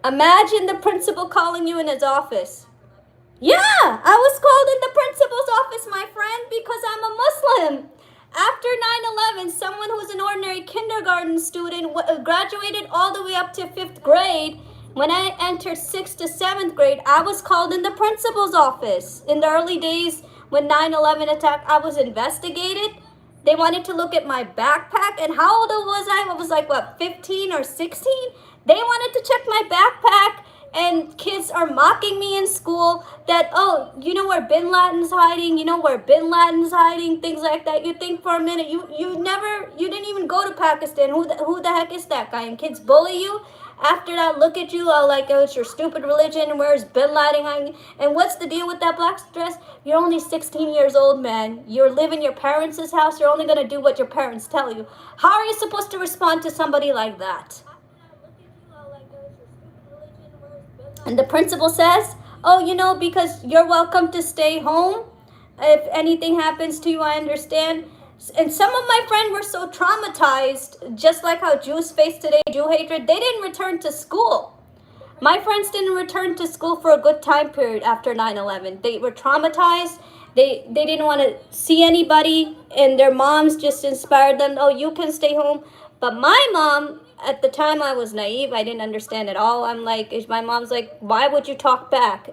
Imagine the principal calling you in his office. Yeah, I was called in the principal's office, my friend, because I'm a Muslim. After 9/11, someone who's an ordinary kindergarten student graduated all the way up to 5th grade. When I entered 6th to 7th grade, I was called in the principal's office. In the early days when 9/11 attack, I was investigated. They wanted to look at my backpack. And how old was I? I was like, what, 15 or 16? They wanted to check my backpack, and kids are mocking me in school that, oh, you know where Bin Laden's hiding? You know where Bin Laden's hiding? Things like that. You think for a minute, you didn't even go to Pakistan. Who the heck is that guy? And kids bully you. After that, look at you, like, oh, it's your stupid religion. Where's Bin Laden hiding? And what's the deal with that black dress? You're only 16 years old, man. You're living your parents' house. You're only going to do what your parents tell you. How are you supposed to respond to somebody like that? And the principal says, oh, you know, because you're welcome to stay home. If anything happens to you, I understand. And some of my friends were so traumatized, just like how Jews face today, Jew hatred, they didn't return to school. My friends didn't return to school for a good time period after 9/11. They were traumatized. They didn't want to see anybody, and their moms just inspired them, oh, you can stay home. But my mom, at the time, I was naive. I didn't understand at all. I'm like, my mom's like, why would you talk back?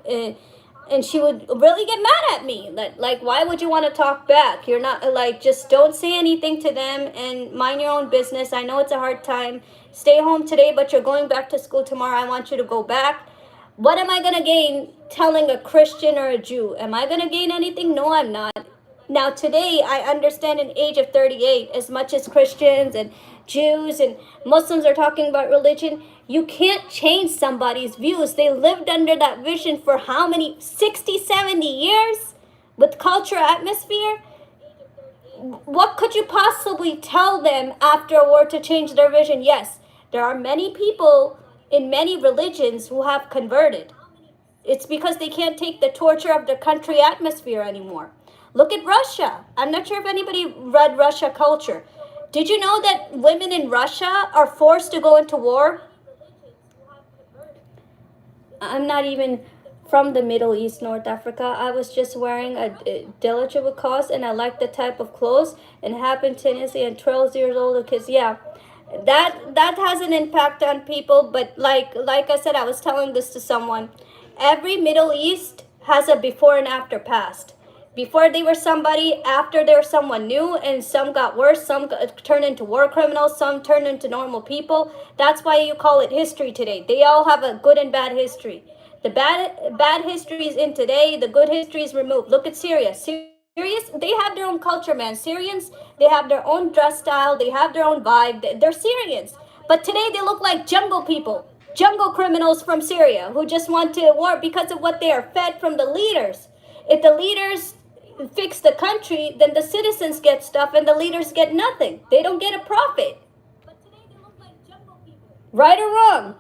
And she would really get mad at me. Like, why would you want to talk back? You're not, like, just don't say anything to them and mind your own business. I know it's a hard time. Stay home today, but you're going back to school tomorrow. I want you to go back. What am I going to gain telling a Christian or a Jew? Am I going to gain anything? No, I'm not. Now, today, I understand in age of 38, as much as Christians and Jews and Muslims are talking about religion, you can't change somebody's views. They lived under that vision for how many, 60, 70 years with culture, atmosphere? What could you possibly tell them after a war to change their vision? Yes, there are many people in many religions who have converted. It's because they can't take the torture of the country atmosphere anymore. Look at Russia. I'm not sure if anybody read Russia Culture. Did you know that women in Russia are forced to go into war? I'm not even from the Middle East, North Africa. I was just wearing a deligible cause, and I like the type of clothes, and happened tendency and 12 years old kids. Yeah, that has an impact on people. But like I said, I was telling this to someone. Every Middle East has a before and after past. Before they were somebody, after they were someone new, and some got worse, some got turned into war criminals, some turned into normal people. That's why you call it history today. They all have a good and bad history. The bad history is in today, the good history is removed. Look at Syria. Syrians, they have their own culture, man. Syrians, they have their own dress style, they have their own vibe. They're Syrians. But today they look like jungle people, jungle criminals from Syria who just want to war because of what they are fed from the leaders. If the leaders fix the country, then the citizens get stuff and the leaders get nothing. They don't get a profit. Right or wrong?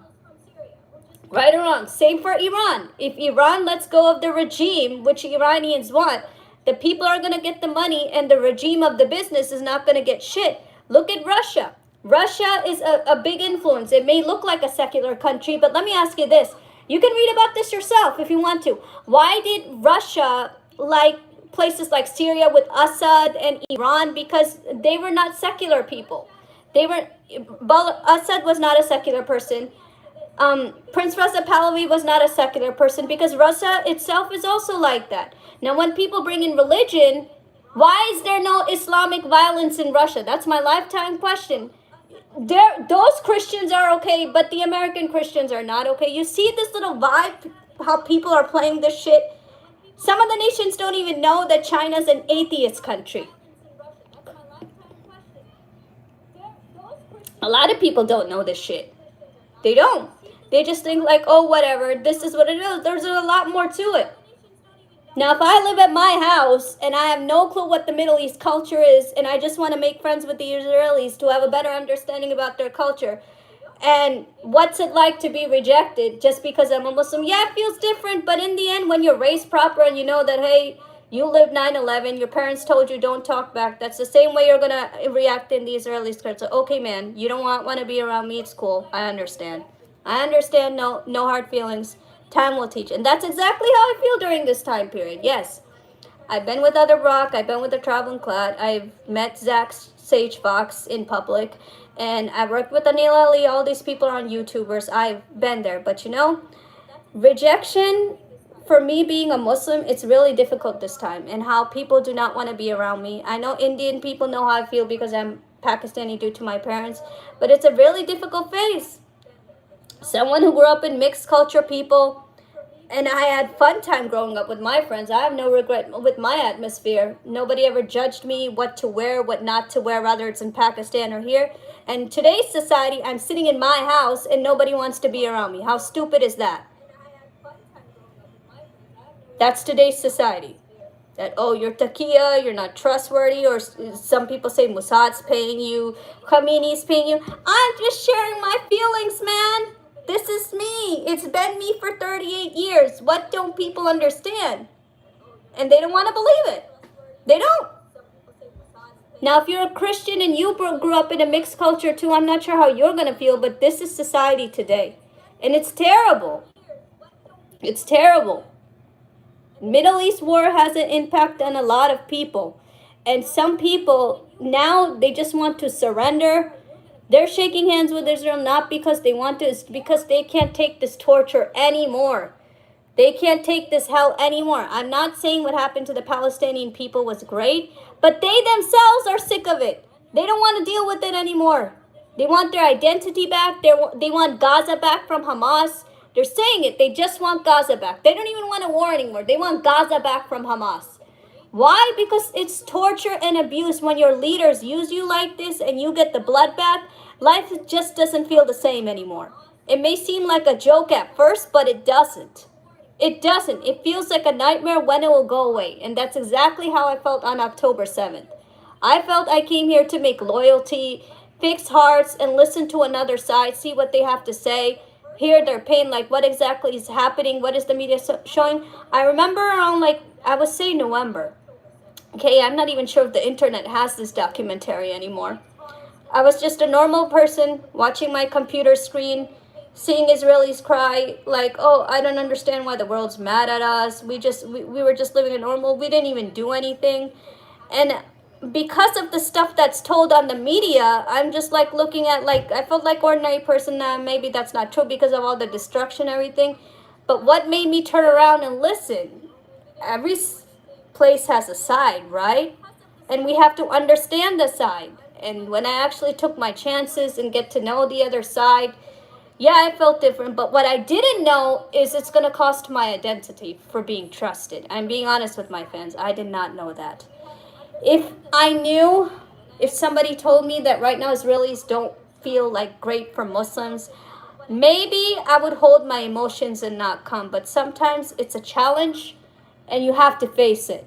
Right or wrong? Same for Iran. If Iran lets go of the regime, which Iranians want, the people are going to get the money and the regime of the business is not going to get shit. Look at Russia. Russia is a big influence. It may look like a secular country, but let me ask you this. You can read about this yourself if you want to. Why did Russia like places like Syria with Assad and Iran? Because they were not secular people. Assad was not a secular person. Prince Reza Pahlavi was not a secular person because Russia itself is also like that. Now, when people bring in religion, why is there no Islamic violence in Russia? That's my lifetime question. Those Christians are okay, but the American Christians are not okay. You see this little vibe, how people are playing this shit? Some of the nations don't even know that China's an atheist country. A lot of people don't know this shit. They don't. They just think like, oh, whatever, this is what it is. There's a lot more to it. Now, if I live at my house and I have no clue what the Middle East culture is, and I just want to make friends with the Israelis to have a better understanding about their culture, and what's it like to be rejected just because I'm a Muslim? Yeah, it feels different, but in the end, when you're raised proper and you know that, hey, you lived 9/11, your parents told you don't talk back, that's the same way you're going to react in the Israeli culture. So, okay, man, you don't want to be around me, it's cool. I understand. No hard feelings. Time will teach. And that's exactly how I feel during this time period. Yes, I've been with Other Rock. I've been with the Traveling Clad. I've met Zach Sage Fox in public. And I've worked with Anil Ali. All these people are on YouTubers. I've been there. But you know, rejection for me being a Muslim, it's really difficult this time. And how people do not want to be around me. I know Indian people know how I feel because I'm Pakistani due to my parents. But it's a really difficult phase. Someone who grew up in mixed culture people, and I had fun time growing up with my friends. I have no regret with my atmosphere. Nobody ever judged me what to wear, what not to wear, whether it's in Pakistan or here. And today's society, I'm sitting in my house and nobody wants to be around me. How stupid is that? That's today's society. That, oh, you're taqiya, you're not trustworthy, or some people say Mossad's paying you, Khomeini's paying you. I'm just sharing my feelings, man. This is me. It's been me for 38 years. What don't people understand? And they don't want to believe it. They don't. Now, if you're a Christian and you grew up in a mixed culture too, I'm not sure how you're going to feel, but this is society today. And it's terrible. It's terrible. Middle East war has an impact on a lot of people. And some people, now they just want to surrender. They're shaking hands with Israel not because they want to, it's because they can't take this torture anymore. They can't take this hell anymore. I'm not saying what happened to the Palestinian people was great, but they themselves are sick of it. They don't want to deal with it anymore. They want their identity back. They want Gaza back from Hamas. They're saying it. They just want Gaza back. They don't even want a war anymore. They want Gaza back from Hamas. Why? Because it's torture and abuse. When your leaders use you like this and you get the bloodbath, life just doesn't feel the same anymore. It may seem like a joke at first, but it doesn't. It doesn't. It feels like a nightmare when it will go away. And that's exactly how I felt on October 7th. I felt I came here to make loyalty, fix hearts, and listen to another side, see what they have to say, hear their pain, like what exactly is happening, what is the media showing. I remember around, like, I would say November. Okay, I'm not even sure if the internet has this documentary anymore. I was just a normal person watching my computer screen, seeing Israelis cry like, oh, I don't understand why the world's mad at us. We were just living a normal, we didn't even do anything. And because of the stuff that's told on the media, I'm just like looking at, like, I felt like ordinary person. Maybe that's not true because of all the destruction and everything. But what made me turn around and listen? Every place has a side, right? And we have to understand the side. And when I actually took my chances and get to know the other side, yeah, I felt different. But what I didn't know is it's going to cost my identity for being trusted. I'm being honest with my fans. I did not know that. If I knew, if somebody told me that right now Israelis don't feel like great for Muslims, maybe I would hold my emotions and not come. But sometimes it's a challenge and you have to face it.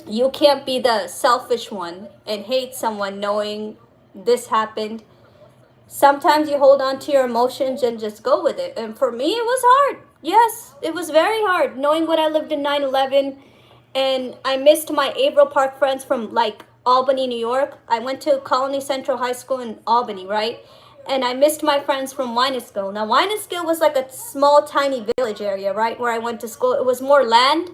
You can't be the selfish one and hate someone knowing this happened. Sometimes you hold on to your emotions and just go with it. And for me, it was hard. Yes, it was very hard knowing what I lived in 9/11. And I missed my Averill Park friends from like Albany, New York. I went to Colony Central High School in Albany, right? And I missed my friends from Wynneskill. Now, Wynneskill was like a small, tiny village area, right, where I went to school. It was more land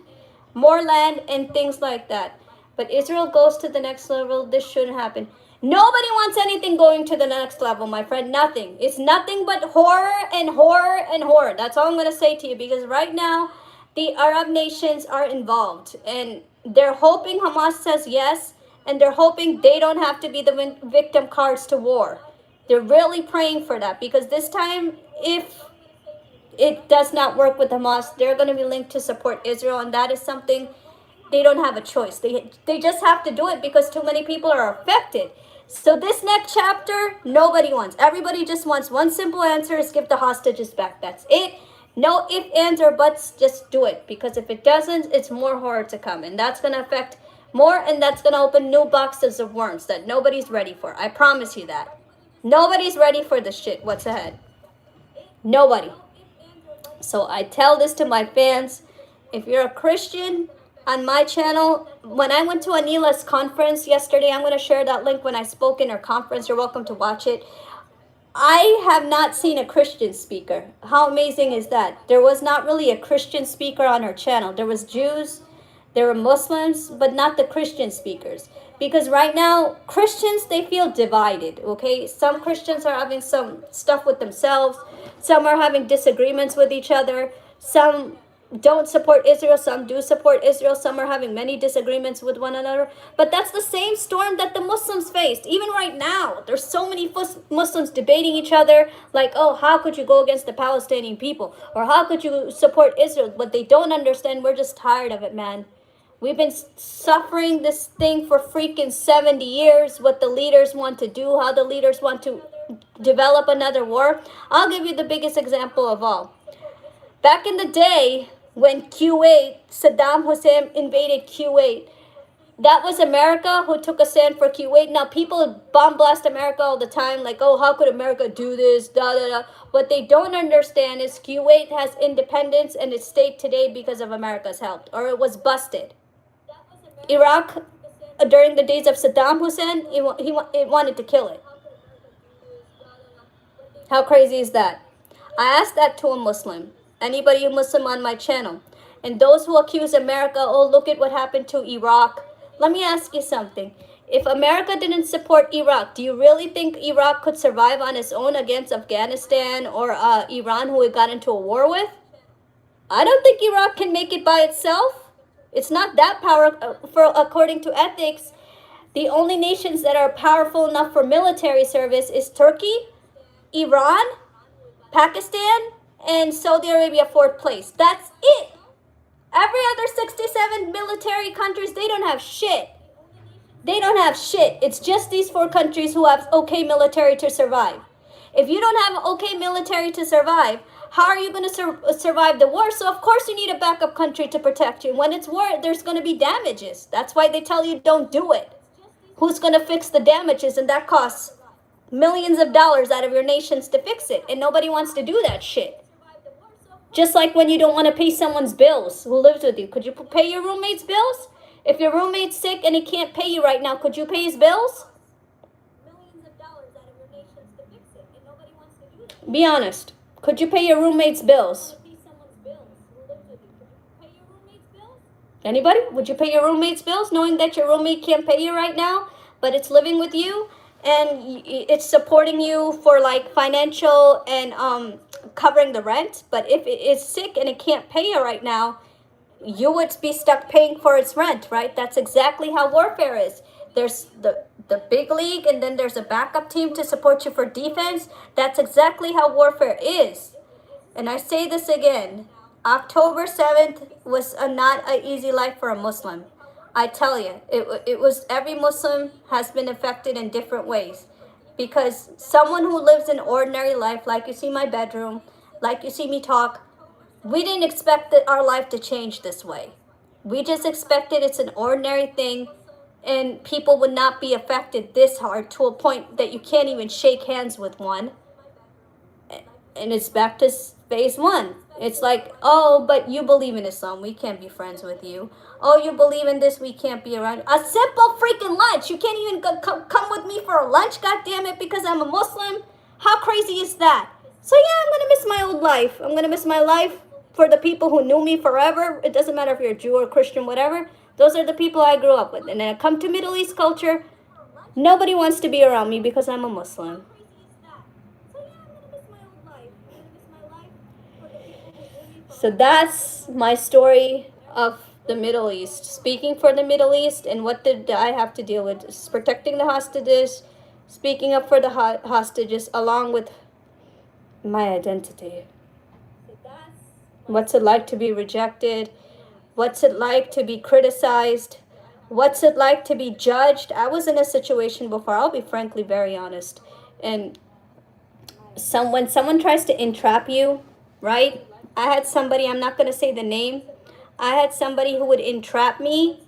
and things like that. But Israel goes to the next level. This shouldn't happen. Nobody wants anything going to the next level, my friend. Nothing. It's nothing but horror and horror and horror. That's all I'm going to say to you, because right now the Arab nations are involved and they're hoping Hamas says yes, and they're hoping they don't have to be the victim cards to war. They're really praying for that, because this time, if it does not work with Hamas, they're going to be linked to support Israel, and that is something they don't have a choice. They just have to do it because too many people are affected. So this next chapter, nobody wants. Everybody just wants one simple answer: is give the hostages back. That's it. No ifs, ands, or buts. Just do it, because if it doesn't, it's more horror to come, and that's going to affect more, and that's going to open new boxes of worms that nobody's ready for. I promise you that. Nobody's ready for the shit. What's ahead? Nobody. So I tell this to my fans: if you're a Christian on my channel, when I went to Anila's conference yesterday, I'm going to share that link when I spoke in her conference. You're welcome to watch it. I have not seen a Christian speaker. How amazing is that? There was not really a Christian speaker on her channel. There was Jews, there were Muslims, but not the Christian speakers. Because right now, Christians, they feel divided, okay? Some Christians are having some stuff with themselves. Some are having disagreements with each other. Some don't support Israel. Some do support Israel. Some are having many disagreements with one another. But that's the same storm that the Muslims faced. Even right now, there's so many Muslims debating each other. Like, oh, how could you go against the Palestinian people? Or how could you support Israel? But they don't understand. We're just tired of it, man. We've been suffering this thing for freaking 70 years, what the leaders want to do, how the leaders want to develop another war. I'll give you the biggest example of all. Back in the day, when Kuwait, Saddam Hussein invaded Kuwait, that was America who took a stand for Kuwait. Now, people bomb blast America all the time, like, oh, how could America do this, da, da, da. What they don't understand is Kuwait has independence and it's state today because of America's help, or it was busted. Iraq, during the days of Saddam Hussein, it wanted to kill it. How crazy is that? I asked that to a Muslim, anybody Muslim on my channel. And those who accuse America, oh, look at what happened to Iraq. Let me ask you something. If America didn't support Iraq, do you really think Iraq could survive on its own against Afghanistan or Iran, who it got into a war with? I don't think Iraq can make it by itself. It's not that powerful. According to ethics, the only nations that are powerful enough for military service is Turkey, Iran, Pakistan, and Saudi Arabia, 4th place. That's it. Every other 67 military countries, they don't have shit. They don't have shit. It's just these 4 countries who have okay military to survive. If you don't have okay military to survive, how are you going to survive the war? So, of course, you need a backup country to protect you. When it's war, there's going to be damages. That's why they tell you don't do it. Who's going to fix the damages? And that costs millions of dollars out of your nations to fix it. And nobody wants to do that shit. Just like when you don't want to pay someone's bills who lives with you. Could you pay your roommate's bills? If your roommate's sick and he can't pay you right now, could you pay his bills? Millions of dollars out of your nations to fix it. And nobody wants to do that. Be honest. Could you pay your roommate's bills? Anybody? Would you pay your roommate's bills knowing that your roommate can't pay you right now, but it's living with you and it's supporting you for like financial and covering the rent? But if it is sick and it can't pay you right now, you would be stuck paying for its rent, right? That's exactly how warfare is. There's the big league, and then there's a backup team to support you for defense. That's exactly how warfare is. And I say this again, October 7th was not an easy life for a Muslim. I tell you, it was, every Muslim has been affected in different ways. Because someone who lives an ordinary life, like you see my bedroom, like you see me talk, we didn't expect that our life to change this way. We just expected it's an ordinary thing and people would not be affected this hard to a point that you can't even shake hands with one. And it's back to phase one. It's like, oh, but you believe in Islam, we can't be friends with you. Oh, you believe in this, we can't be around. A simple freaking lunch. You can't even come with me for a lunch, God damn it, because I'm a Muslim. How crazy is that? So yeah, I'm going to miss my old life. I'm going to miss my life for the people who knew me forever. It doesn't matter if you're a Jew or Christian, whatever. Those are the people I grew up with. And then I come to Middle East culture. Nobody wants to be around me because I'm a Muslim. So that's my story of the Middle East. Speaking for the Middle East, and what did I have to deal with? It's protecting the hostages, speaking up for the hostages, along with my identity. What's it like to be rejected? What's it like to be criticized? What's it like to be judged? I was in a situation before, I'll be frankly very honest. And when someone tries to entrap you, right? I had somebody, I'm not going to say the name. I had somebody who would entrap me.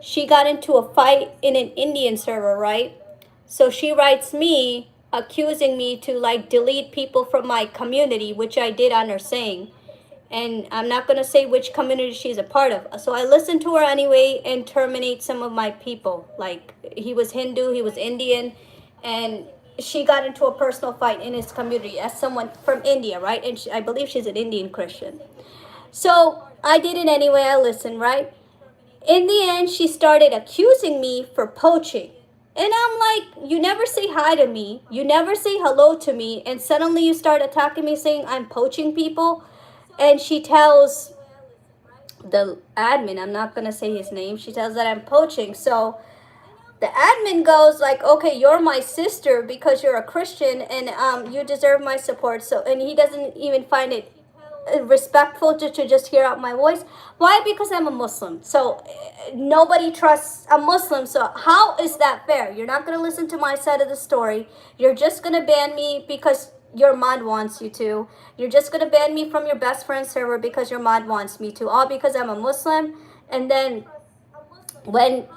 She got into a fight in an Indian server, right? So she writes me, accusing me to like delete people from my community, which I did on her saying. And I'm not going to say which community she's a part of. So I listened to her anyway and terminate some of my people. Like, he was Hindu, he was Indian, and she got into a personal fight in his community as someone from India, right? And I believe she's an Indian Christian. So I did it anyway. I listened, right? In the end, she started accusing me for poaching. And I'm like, you never say hi to me. You never say hello to me. And suddenly you start attacking me saying I'm poaching people. And she tells the admin, I'm not going to say his name, she tells that I'm poaching. So the admin goes like, okay, you're my sister because you're a Christian and you deserve my support. So, and he doesn't even find it respectful to just hear out my voice. Why? Because I'm a Muslim. So nobody trusts a Muslim. So how is that fair? You're not going to listen to my side of the story. You're just going to ban me because your mod wants you to. You're just going to ban me from your best friend server because your mod wants me to. All because I'm a Muslim. And then when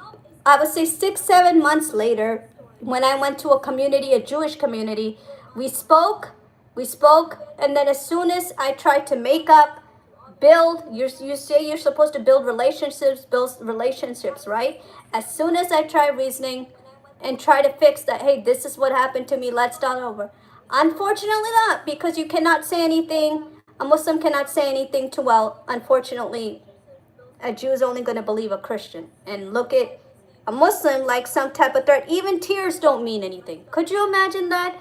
I would say 6-7 months later, when I went to a community, a Jewish community, we spoke, and then as soon as I tried to make up, build, you say you're supposed to build relationships, right? As soon as I try reasoning and try to fix that, hey, this is what happened to me, let's start over. Unfortunately not, because you cannot say anything, a Muslim cannot say anything to, well, unfortunately, a Jew is only going to believe a Christian. And look at a Muslim like some type of threat. Even tears don't mean anything. Could you imagine that?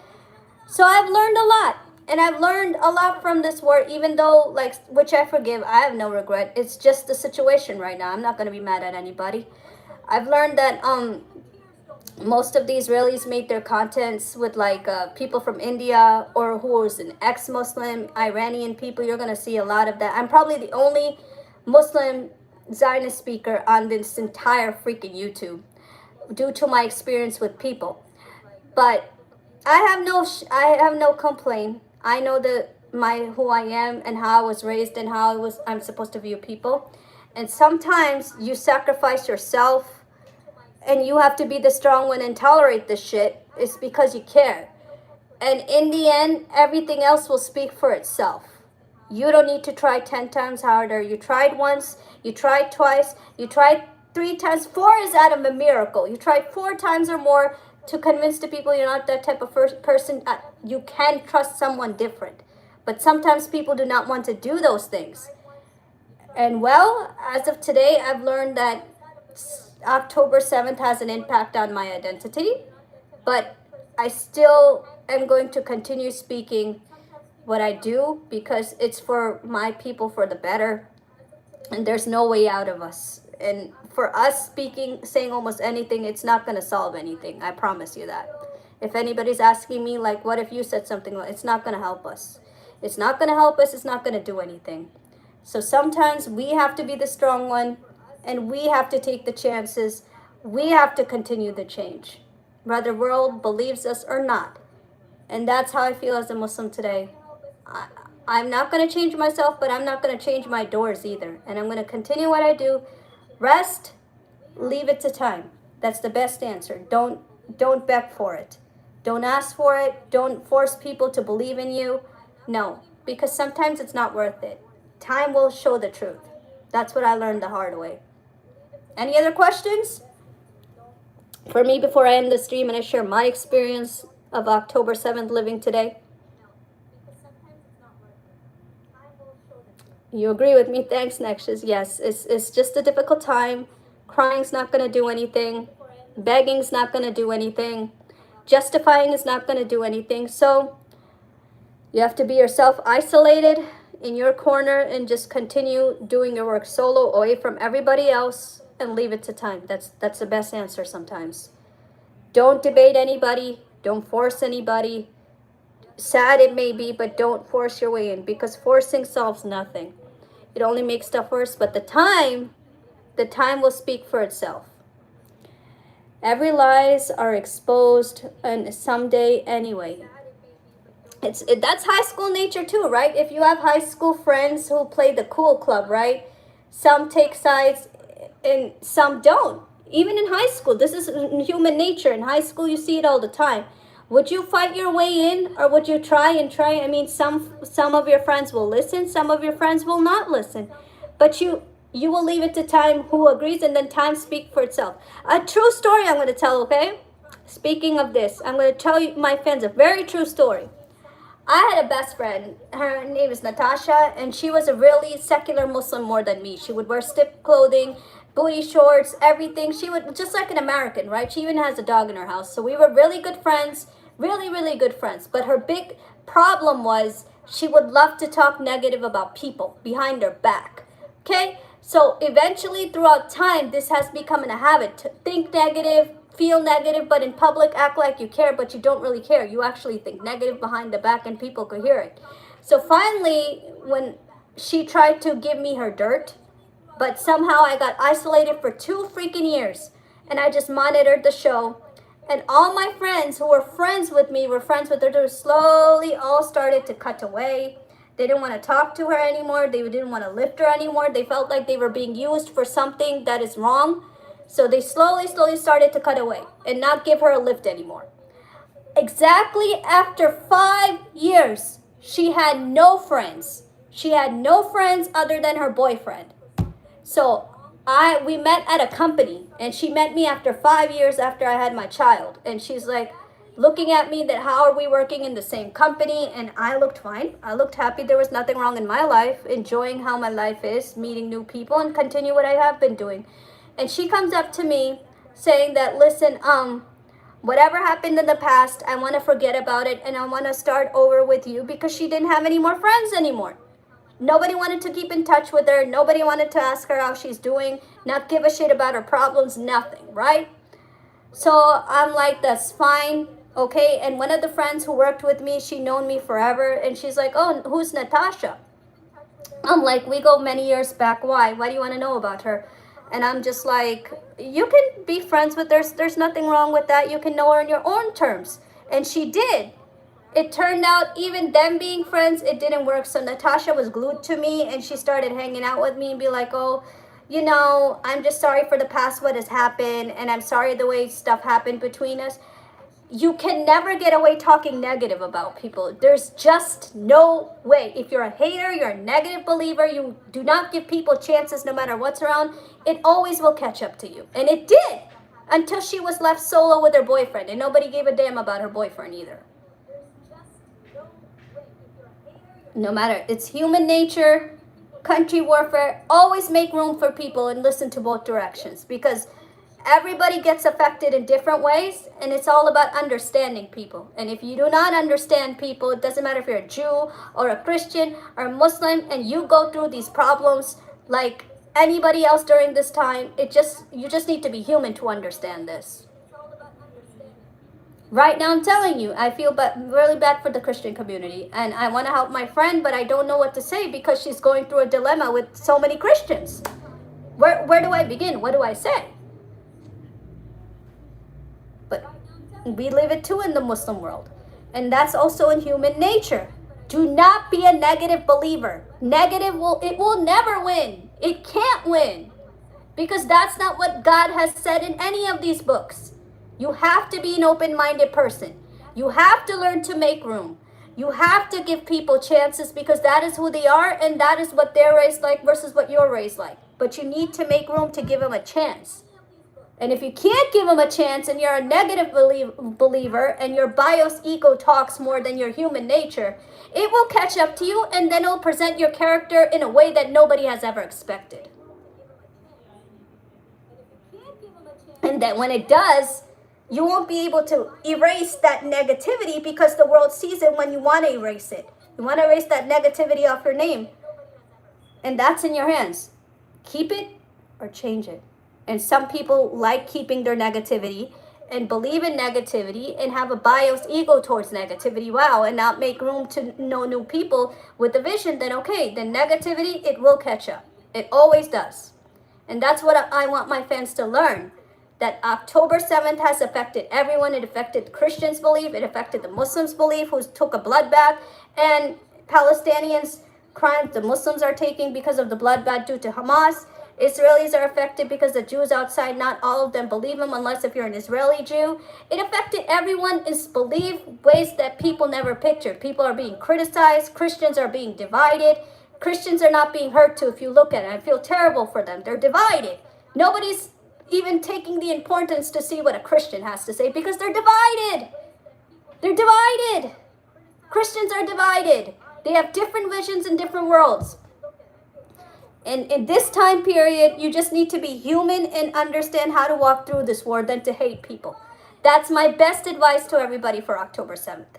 So I've learned a lot. And I've learned a lot from this war, even though, like, which I forgive, I have no regret. It's just the situation right now. I'm not going to be mad at anybody. I've learned that most of the Israelis make their contents with like people from India or who is an ex-Muslim, Iranian people. You're going to see a lot of that. I'm probably the only Muslim Zionist speaker on this entire freaking YouTube due to my experience with people. But I have no complaint. I know who I am and how I was raised and how I'm supposed to view people. And sometimes you sacrifice yourself and you have to be the strong one and tolerate this shit. It's because you care. And in the end, everything else will speak for itself. You don't need to try 10 times harder. You tried once, you tried twice, you tried 3 times. 4 is out of a miracle. You tried 4 times or more to convince the people you're not that type of person. You can trust someone different. But sometimes people do not want to do those things. And well, as of today, I've learned that October 7th has an impact on my identity, but I still am going to continue speaking what I do because it's for my people for the better, and there's no way out of us. And for us speaking, saying almost anything, it's not going to solve anything. I promise you that. If anybody's asking me, like, what if you said something, it's not going to help us. It's not going to help us. It's not going to do anything. So sometimes we have to be the strong one, and we have to take the chances. We have to continue the change, whether the world believes us or not. And that's how I feel as a Muslim today. I'm not going to change myself, but I'm not going to change my doors either. And I'm going to continue what I do. Rest, leave it to time. That's the best answer. Don't beg for it. Don't ask for it. Don't force people to believe in you. No, because sometimes it's not worth it. Time will show the truth. That's what I learned the hard way. Any other questions for me before I end the stream and I share my experience of October 7th living today? You agree with me? Thanks, Nexus. Yes, it's just a difficult time. Crying's not going to do anything. Begging's not going to do anything. Justifying is not going to do anything. So you have to be yourself isolated in your corner and just continue doing your work solo, away from everybody else, and leave it to time. That's the best answer sometimes. Don't debate anybody. Don't force anybody. Sad it may be, but don't force your way in, because forcing solves nothing. It only makes stuff worse, but the time will speak for itself. Every lies are exposed, and someday anyway. That's high school nature too, right? If you have high school friends who play the cool club, right? Some take sides and some don't. Even in high school, this is human nature. In high school, you see it all the time. Would you fight your way in, or would you try? I mean, some of your friends will listen, some of your friends will not listen. But you will leave it to time who agrees, and then time speaks for itself. A true story I'm going to tell, okay? Speaking of this, I'm going to tell you, my fans, a very true story. I had a best friend. Her name is Natasha, and she was a really secular Muslim more than me. She would wear stiff clothing, booty shorts, everything. She would, just like an American, right? She even has a dog in her house. So we were really good friends, really good friends. But her big problem was she would love to talk negative about people behind their back, okay? So eventually, throughout time, this has become a habit to think negative, feel negative, but in public act like you care, but you don't really care. You actually think negative behind the back, and people could hear it. So finally, when she tried to give me her dirt, but somehow I got isolated for 2 freaking years, and I just monitored the show, and all my friends who were friends with me were friends with her. They slowly all started to cut away. They didn't want to talk to her anymore. They didn't want to lift her anymore. They felt like they were being used for something that is wrong. So they slowly started to cut away and not give her a lift anymore. Exactly after 5 years, she had no friends. She had no friends other than her boyfriend. So we met at a company, and she met me after 5 years after I had my child. And she's like looking at me that how are we working in the same company? And I looked fine. I looked happy. There was nothing wrong in my life, enjoying how my life is, meeting new people, and continue what I have been doing. And she comes up to me saying that, listen, whatever happened in the past, I want to forget about it, and I want to start over with you, because she didn't have any more friends anymore. Nobody wanted to keep in touch with her. Nobody wanted to ask her how she's doing, not give a shit about her problems, nothing, right? So I'm like, that's fine, okay? And one of the friends who worked with me, she known me forever, and she's like, oh, who's Natasha? I'm like, we go many years back. Why? Why do you want to know about her? And I'm just like, you can be friends with her. There's nothing wrong with that. You can know her on your own terms. And she did. It turned out even them being friends, it didn't work. So Natasha was glued to me, and she started hanging out with me and be like, oh, you know, I'm just sorry for the past, what has happened. And I'm sorry the way stuff happened between us. You can never get away talking negative about people. There's just no way. If you're a hater, you're a negative believer, you do not give people chances no matter what's around, it always will catch up to you. And it did, until she was left solo with her boyfriend, and nobody gave a damn about her boyfriend either. No matter, it's human nature, country warfare, always make room for people and listen to both directions, because everybody gets affected in different ways, and it's all about understanding people. And if you do not understand people, it doesn't matter if you're a Jew or a Christian or a Muslim, and you go through these problems like anybody else during this time, you just need to be human to understand this. Right now, I'm telling you, I feel really bad for the Christian community, and I want to help my friend, but I don't know what to say because she's going through a dilemma with so many Christians. Where do I begin? What do I say? But we live it too in the Muslim world, and that's also in human nature. Do not be a negative believer. It will never win. It can't win, because that's not what God has said in any of these books. You have to be an open-minded person. You have to learn to make room. You have to give people chances, because that is who they are, and that is what they're raised like versus what you're raised like. But you need to make room to give them a chance. And if you can't give them a chance, and you're a negative believer, and your bios ego talks more than your human nature, it will catch up to you, and then it'll present your character in a way that nobody has ever expected. And that when it does, you won't be able to erase that negativity, because the world sees it when you want to erase it. You want to erase that negativity off your name, and that's in your hands. Keep it or change it. And some people like keeping their negativity and believe in negativity and have a biased ego towards negativity, wow, and not make room to know new people with a vision. Then okay, then negativity, it will catch up. It always does. And that's what I want my fans to learn. That October 7th has affected everyone. It affected Christians' belief. It affected the Muslims' belief, who took a bloodbath. And Palestinians' crimes the Muslims are taking because of the bloodbath due to Hamas. Israelis are affected because the Jews outside, not all of them believe him, unless if you're an Israeli Jew. It affected everyone in belief ways that people never pictured. People are being criticized. Christians are being divided. Christians are not being heard to, if you look at it. I feel terrible for them. They're divided. Nobody's even taking the importance to see what a Christian has to say, because they're divided. They're divided. Christians are divided. They have different visions in different worlds. And in this time period, you just need to be human and understand how to walk through this war than to hate people. That's my best advice to everybody for October 7th.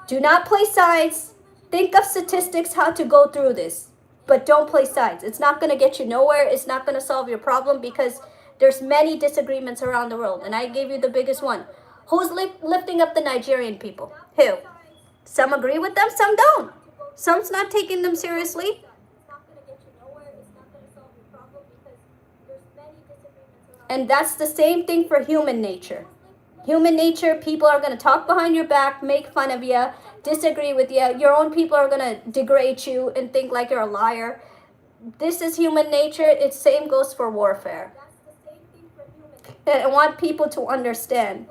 Do not play sides. Think of statistics how to go through this, but don't play sides. It's not going to get you nowhere. It's not going to solve your problem, because there's many disagreements around the world. And I gave you the biggest one. Who's lifting up the Nigerian people? Who? Some agree with them, some don't. Some's not taking them seriously. And that's the same thing for human nature. Human nature, people are going to talk behind your back, make fun of you, disagree with you. Your own people are going to degrade you and think like you're a liar. This is human nature. It same goes for warfare. And I want people to understand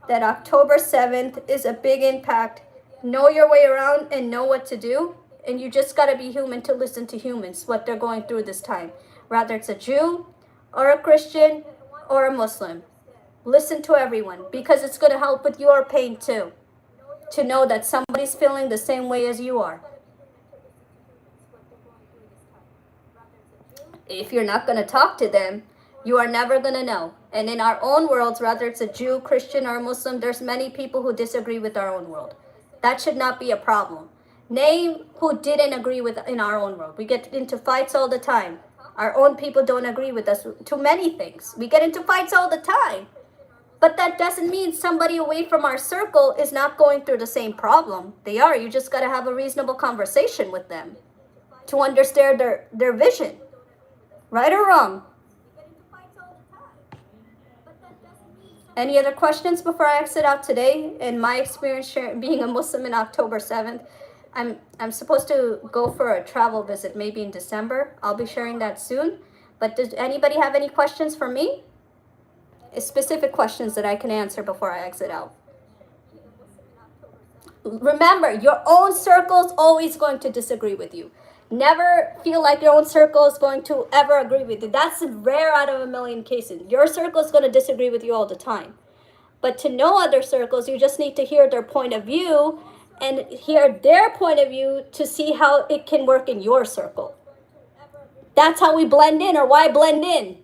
that October 7th is a big impact. Know your way around and know what to do. And you just got to be human to listen to humans, what they're going through this time. Whether it's a Jew or a Christian or a Muslim. Listen to everyone, because it's going to help with your pain too. To know that somebody's feeling the same way as you are. If you're not going to talk to them, you are never going to know. And in our own worlds, whether it's a Jew, Christian, or Muslim, there's many people who disagree with our own world. That should not be a problem. Name who didn't agree with in our own world. We get into fights all the time. Our own people don't agree with us to many things. We get into fights all the time. But that doesn't mean somebody away from our circle is not going through the same problem. They are. You just got to have a reasonable conversation with them to understand their vision. Right or wrong? Any other questions before I exit out today? In my experience being a Muslim in October 7th, I'm supposed to go for a travel visit maybe in December. I'll be sharing that soon. But does anybody have any questions for me? Specific questions that I can answer before I exit out. Remember, your own circle is always going to disagree with you. Never feel like your own circle is going to ever agree with you. That's rare out of a million cases. Your circle is going to disagree with you all the time. But to know other circles, you just need to hear their point of view and hear their point of view to see how it can work in your circle. That's how we blend in, or why blend in?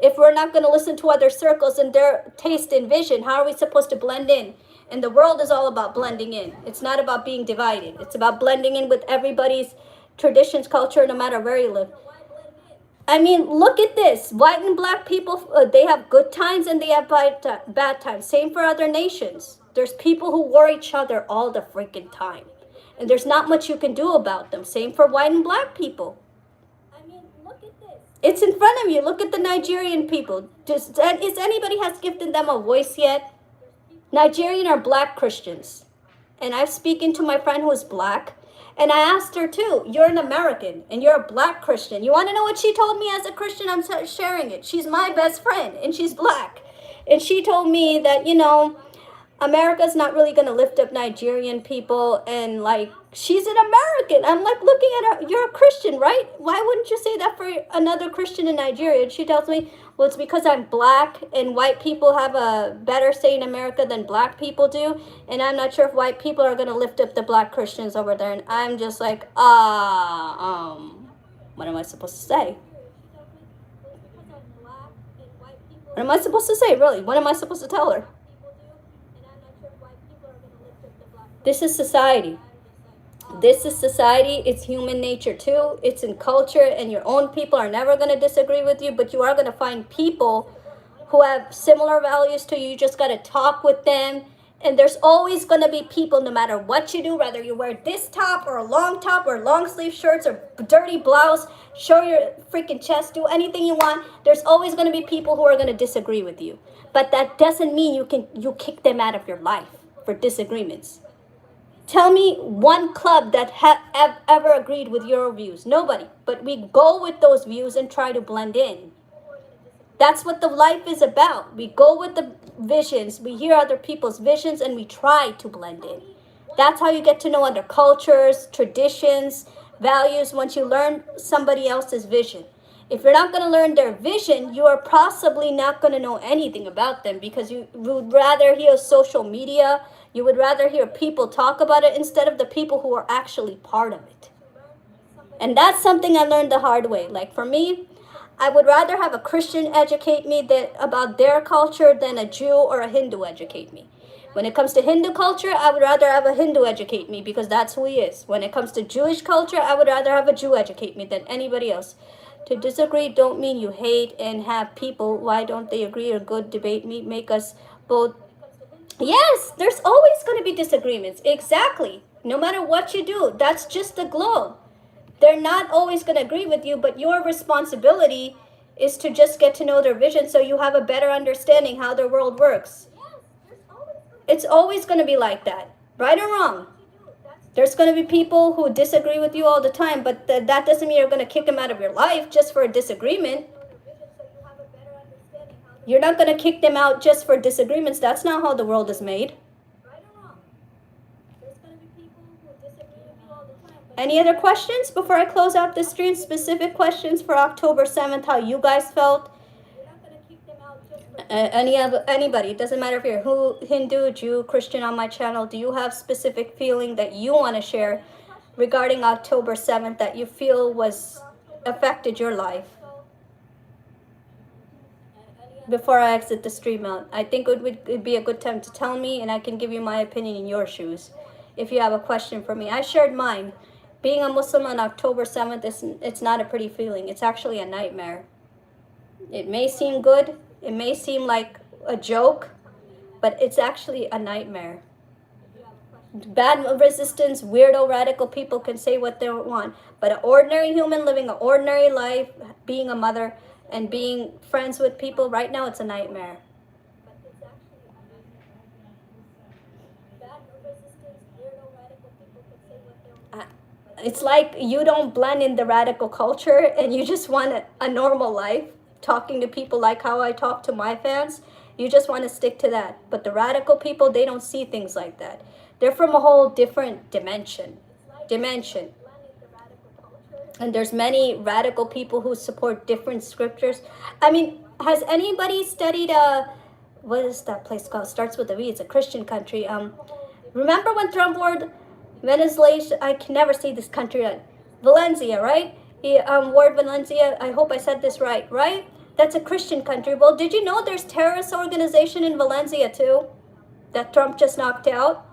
If we're not going to listen to other circles and their taste and vision, how are we supposed to blend in? And the world is all about blending in. It's not about being divided. It's about blending in with everybody's traditions, culture, no matter where you live. I mean, look at this. White and black people, they have good times and they have bad times. Same for other nations. There's people who war each other all the freaking time. And there's not much you can do about them. Same for white and black people. I mean, look at this. It's in front of you. Look at the Nigerian people. Is anybody has given them a voice yet? Nigerian are black Christians. And I've spoken to my friend who is black. And I asked her too, you're an American and you're a black Christian. You want to know what she told me as a Christian? I'm sharing it. She's my best friend and she's black. And she told me that, you know, America's not really going to lift up Nigerian people, and like, she's an American. I'm like looking at her, you're a Christian, right? Why wouldn't you say that for another Christian in Nigeria? And she tells me, well, it's because I'm black and white people have a better say in America than black people do. And I'm not sure if white people are going to lift up the black Christians over there. And I'm just like, what am I supposed to say? What am I supposed to say, really? What am I supposed to tell her? This is society. This is society. It's human nature too. It's in culture, and your own people are never going to disagree with you, but you are going to find people who have similar values to you. You just got to talk with them. And there's always going to be people, no matter what you do, whether you wear this top or a long top or long sleeve shirts or dirty blouse, show your freaking chest, do anything you want. There's always going to be people who are going to disagree with you. But that doesn't mean you kick them out of your life for disagreements. Tell me one club that have ever agreed with your views. Nobody. But we go with those views and try to blend in. That's what the life is about. We go with the visions. We hear other people's visions and we try to blend in. That's how you get to know other cultures, traditions, values, once you learn somebody else's vision. If you're not going to learn their vision, you are possibly not going to know anything about them, because you would rather hear social media. You would rather hear people talk about it instead of the people who are actually part of it. And that's something I learned the hard way. Like for me, I would rather have a Christian educate me about their culture than a Jew or a Hindu educate me. When it comes to Hindu culture, I would rather have a Hindu educate me because that's who he is. When it comes to Jewish culture, I would rather have a Jew educate me than anybody else. To disagree don't mean you hate and have people, why don't they agree, or good debate make us both. Yes, there's always going to be disagreements. Exactly. No matter what you do, that's just the globe. They're not always going to agree with you, but your responsibility is to just get to know their vision so you have a better understanding how their world works. It's always going to be like that, right or wrong. There's going to be people who disagree with you all the time, but that doesn't mean you're going to kick them out of your life just for a disagreement. You're not going to kick them out just for disagreements. That's not how the world is made. Any other questions before I close out the stream? Specific questions for October 7th, how you guys felt? Anybody, it doesn't matter if you're Hindu, Jew, Christian on my channel. Do you have specific feeling that you want to share regarding October 7th that you feel was affected your life? Before I exit the stream out, I think it would be a good time to tell me, and I can give you my opinion in your shoes. If you have a question for me, I shared mine. Being a Muslim on October 7th, it's not a pretty feeling. It's actually a nightmare. It may seem good. It may seem like a joke, but it's actually a nightmare. Bad resistance, weirdo, radical people can say what they want, but an ordinary human living an ordinary life, being a mother and being friends with people, right now it's a nightmare. It's like you don't blend in the radical culture and you just want a normal life, talking to people like how I talk to my fans. You just want to stick to that. But the radical people, they don't see things like that. They're from a whole different dimension. And there's many radical people who support different scriptures. I mean, has anybody studied what is that place called? Starts with a V. It's a Christian country. Remember when Trump word Venezuela, I can never say this country right. Valencia, right? Word Valencia, I hope I said this right, right? That's a Christian country. Well, did you know there's terrorist organization in Valencia too? That Trump just knocked out?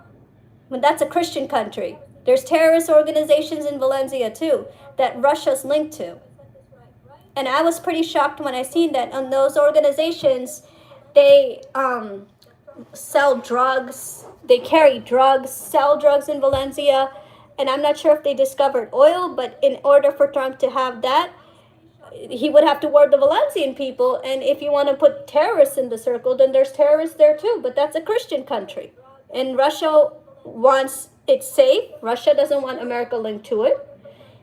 Well, that's a Christian country. There's terrorist organizations in Valencia too that Russia's linked to. And I was pretty shocked when I seen that on those organizations, they sell drugs, they carry drugs, sell drugs in Valencia. And I'm not sure if they discovered oil, but in order for Trump to have that, he would have to ward the Valencian people. And if you want to put terrorists in the circle, then there's terrorists there too. But that's a Christian country. And Russia wants it safe. Russia doesn't want America linked to it.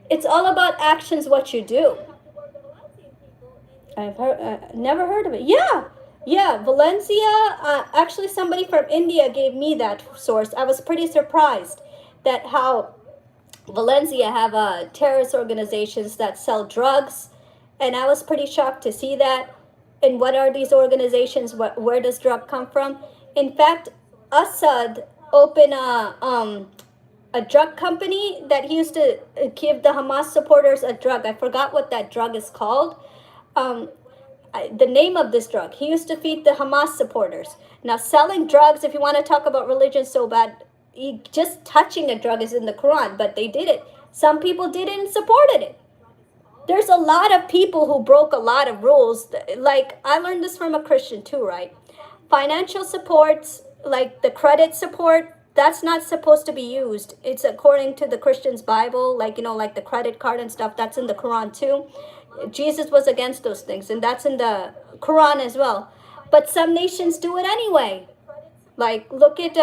It's all about actions, what you do. I've never heard of it. Yeah, Valencia. Actually, somebody from India gave me that source. I was pretty surprised that how Valencia have terrorist organizations that sell drugs, and I was pretty shocked to see that. And what are these organizations? Where does drug come from? In fact, Assad opened a drug company that he used to give the Hamas supporters a drug. I forgot what that drug is called. The name of this drug. He used to feed the Hamas supporters. Now, selling drugs, if you want to talk about religion so bad, just touching a drug is in the Quran, but they did it. Some people did it and supported it. There's a lot of people who broke a lot of rules. Like, I learned this from a Christian too, right? Financial supports, like the credit support, that's not supposed to be used. It's according to the Christian's Bible, like, like the credit card and stuff, that's in the Quran too. Jesus was against those things, and that's in the Quran as well. But some nations do it anyway. Like, look at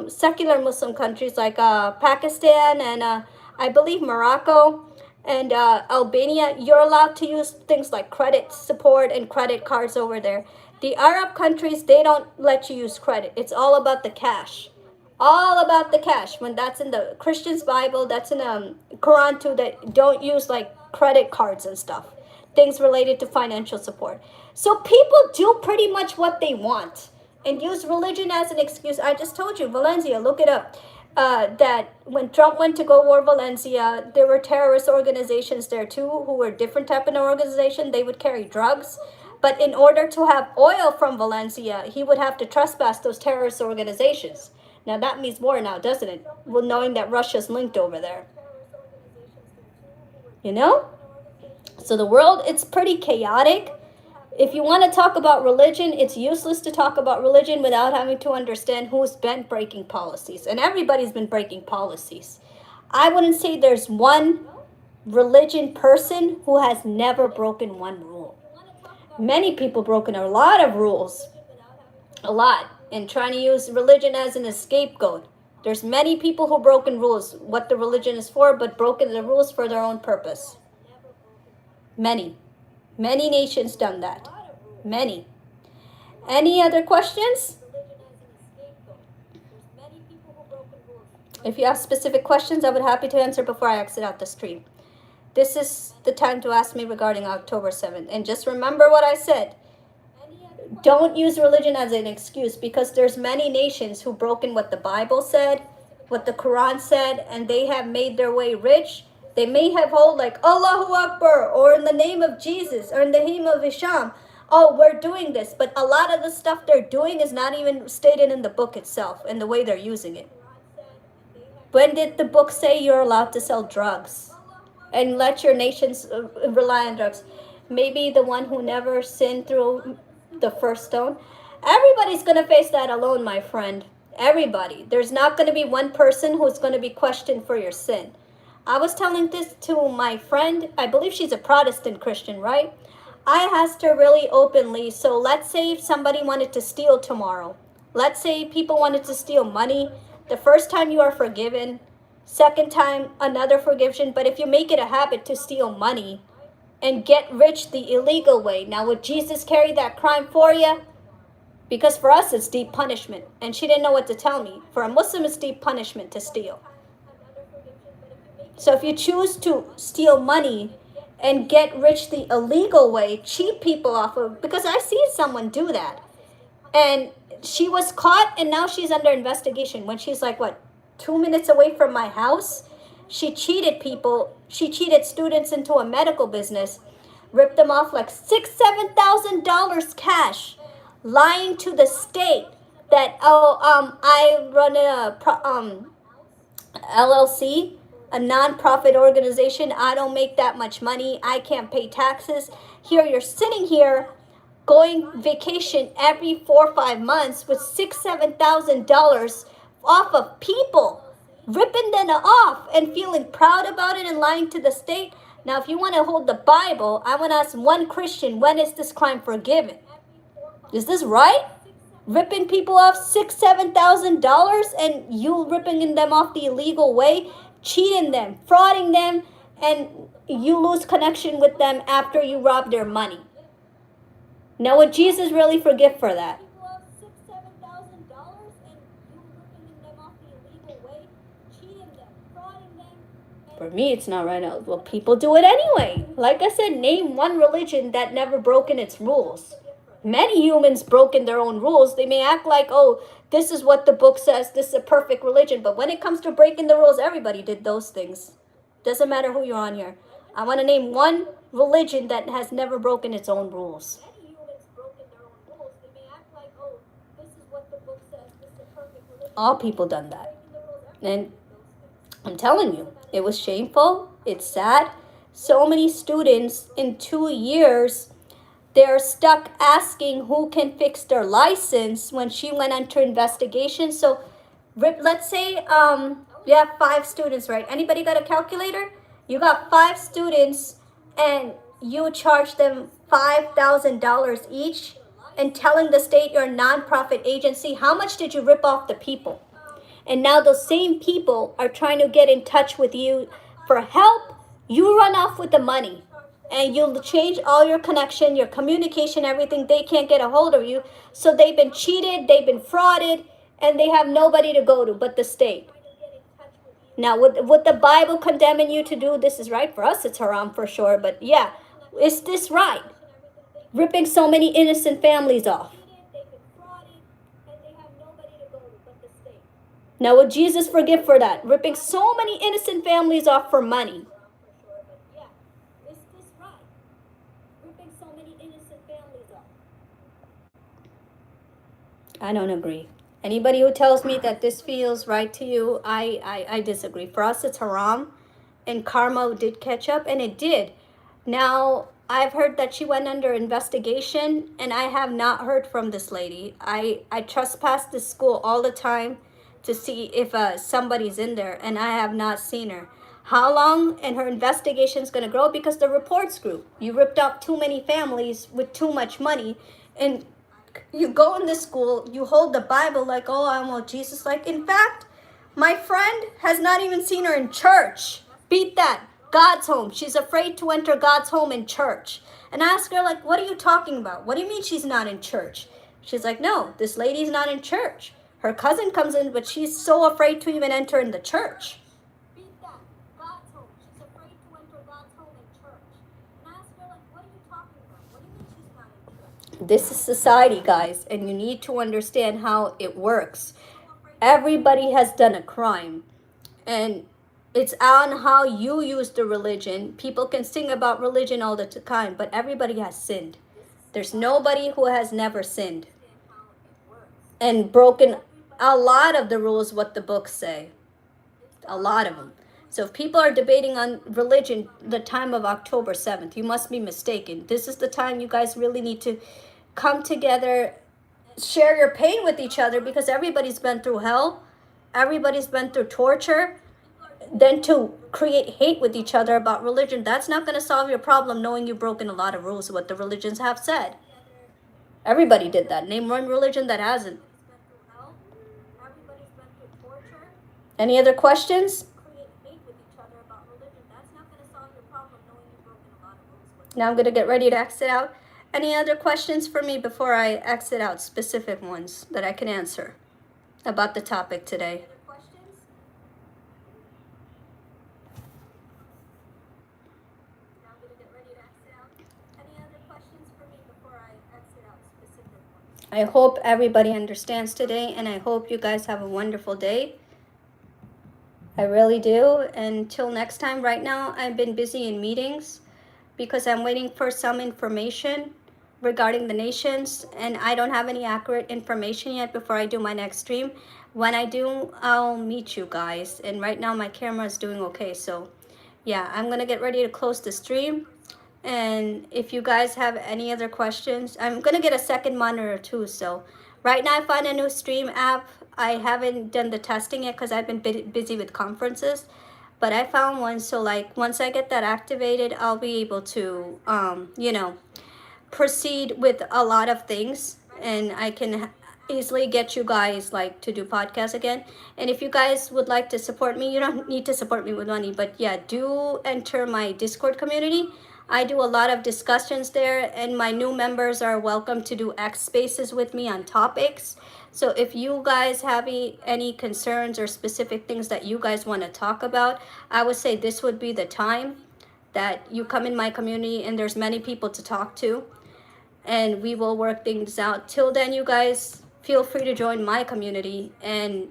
secular Muslim countries like Pakistan and I believe Morocco and Albania. You're allowed to use things like credit support and credit cards over there. The Arab countries, they don't let you use credit. It's all about the cash. All about the cash. When that's in the Christian's Bible, that's in Quran too, that don't use like credit cards and stuff. Things related to financial support. So people do pretty much what they want and use religion as an excuse. I just told you, Valencia, look it up. That when Trump went to go war Valencia, there were terrorist organizations there too, who were different type of organization. They would carry drugs. But in order to have oil from Valencia, he would have to trespass those terrorist organizations. Now that means more now, doesn't it? Well, knowing that Russia's linked over there. So the world, it's pretty chaotic. If you want to talk about religion, it's useless to talk about religion without having to understand who's been breaking policies. And everybody's been breaking policies. I wouldn't say there's one religion person who has never broken one rule. Many people broken a lot of rules. A lot. And trying to use religion as an scapegoat. There's many people who broken rules, what the religion is for, but broken the rules for their own purpose. Many nations done that. Many. Any other questions? If you have specific questions, I would be happy to answer before I exit out the stream. This is the time to ask me regarding October 7th. And just remember what I said. Don't use religion as an excuse, because there's many nations who broken what the Bible said, what the Quran said, and they have made their way rich. They may have hold like Allahu Akbar, or in the name of Jesus, or in the name of Isham. Oh, we're doing this. But a lot of the stuff they're doing is not even stated in the book itself and the way they're using it. When did the book say you're allowed to sell drugs and let your nations rely on drugs? Maybe the one who never sinned through the first stone. Everybody's going to face that alone, my friend. Everybody. There's not going to be one person who's going to be questioned for your sin. I was telling this to my friend. I believe she's a Protestant Christian, right? I asked her really openly. So let's say if somebody wanted to steal tomorrow. Let's say people wanted to steal money. The first time you are forgiven. Second time, another forgiven. But if you make it a habit to steal money and get rich the illegal way, now would Jesus carry that crime for you? Because for us, it's deep punishment. And she didn't know what to tell me. For a Muslim, it's deep punishment to steal. So if you choose to steal money and get rich the illegal way, cheat people off of, because I see someone do that. And she was caught, and now she's under investigation. When she's like, what, 2 minutes away from my house? She cheated people. She cheated students into a medical business, ripped them off like $6,000-7,000 cash, lying to the state that, I run a LLC, a non-profit organization. I don't make that much money. I can't pay taxes. Here you're sitting here going vacation every 4 or 5 months with $6,000-7,000 off of people, ripping them off and feeling proud about it and lying to the state. Now, if you want to hold the Bible, I want to ask one Christian, when is this crime forgiven? Is this right? Ripping people off $6,000-7,000 and you ripping them off the illegal way, cheating them, frauding them, and you lose connection with them after you rob their money. Now, would Jesus really forgive for that? For me, it's not right now. Well, people do it anyway. Like I said, name one religion that never broken its rules. Many humans broken their own rules. They may act like, oh, this is what the book says, this is a perfect religion. But when it comes to breaking the rules, everybody did those things. Doesn't matter who you're on here. I want to name one religion that has never broken its own rules. All people done that. And I'm telling you, it was shameful. It's sad. So many students in 2 years, they're stuck asking who can fix their license when she went under investigation. So let's say you have 5 students, right? Anybody got a calculator? You got 5 students and you charge them $5,000 each and telling the state you're a nonprofit agency. How much did you rip off the people? And now those same people are trying to get in touch with you for help. You run off with the money and you'll change all your connection, your communication, everything. They can't get a hold of you. So they've been cheated, they've been frauded, and they have nobody to go to but the state. Now, would the Bible condemning you to do this is right? For us, it's haram for sure. But yeah, is this right? Ripping so many innocent families off. Now, would Jesus forgive for that? Ripping so many innocent families off for money. I don't agree. Anybody who tells me that this feels right to you, I disagree. For us, it's haram. And karma did catch up, and it did. Now, I've heard that she went under investigation, and I have not heard from this lady. I trespass this school all the time to see if somebody's in there, and I have not seen her. How long and her investigation is going to grow? Because the reports grew. You ripped off too many families with too much money, and you go in this school, you hold the Bible like, oh, I want Jesus. Like, in fact, my friend has not even seen her in church. Beat that. God's home. She's afraid to enter God's home in church. And I ask her, like, what are you talking about? What do you mean she's not in church? She's like, no, this lady's not in church. Her cousin comes in, but she's so afraid to even enter in the church. Beat that. God's home. She's afraid to enter God's home in church. And I ask her, like, what are you talking about? What do you mean she's not in church? This is society, guys, and you need to understand how it works. Everybody has done a crime, and it's on how you use the religion. People can sing about religion all the time, but everybody has sinned. There's nobody who has never sinned and broken a lot of the rules what the books say. A lot of them. So if people are debating on religion the time of October 7th, you must be mistaken. This is the time you guys really need to come together, share your pain with each other, because everybody's been through hell. Everybody's been through torture. Then to create hate with each other about religion, that's not going to solve your problem, knowing you've broken a lot of rules of what the religions have said. Everybody did that. Name one religion that hasn't. Any other questions? Now I'm going to get ready to exit out. Any other questions for me before I exit out? Specific ones that I can answer about the topic today. I hope everybody understands today, and I hope you guys have a wonderful day. I really do. Until next time, right now I've been busy in meetings because I'm waiting for some information regarding the nations, and I don't have any accurate information yet before I do my next stream. When I do, I'll meet you guys. And right now my camera is doing okay, so yeah, I'm gonna get ready to close the stream. And if you guys have any other questions, I'm gonna get a second monitor too. So right now I found a new stream app. I haven't done the testing yet because I've been busy with conferences, but I found one. So like once I get that activated, I'll be able to, you know, proceed with a lot of things, and I can easily get you guys like to do podcasts again. And if you guys would like to support me, you don't need to support me with money, but yeah, do enter my Discord community. I do a lot of discussions there, and my new members are welcome to do X spaces with me on topics. So if you guys have any concerns or specific things that you guys want to talk about, I would say this would be the time that you come in my community, and there's many people to talk to, and we will work things out. Till then, you guys feel free to join my community. And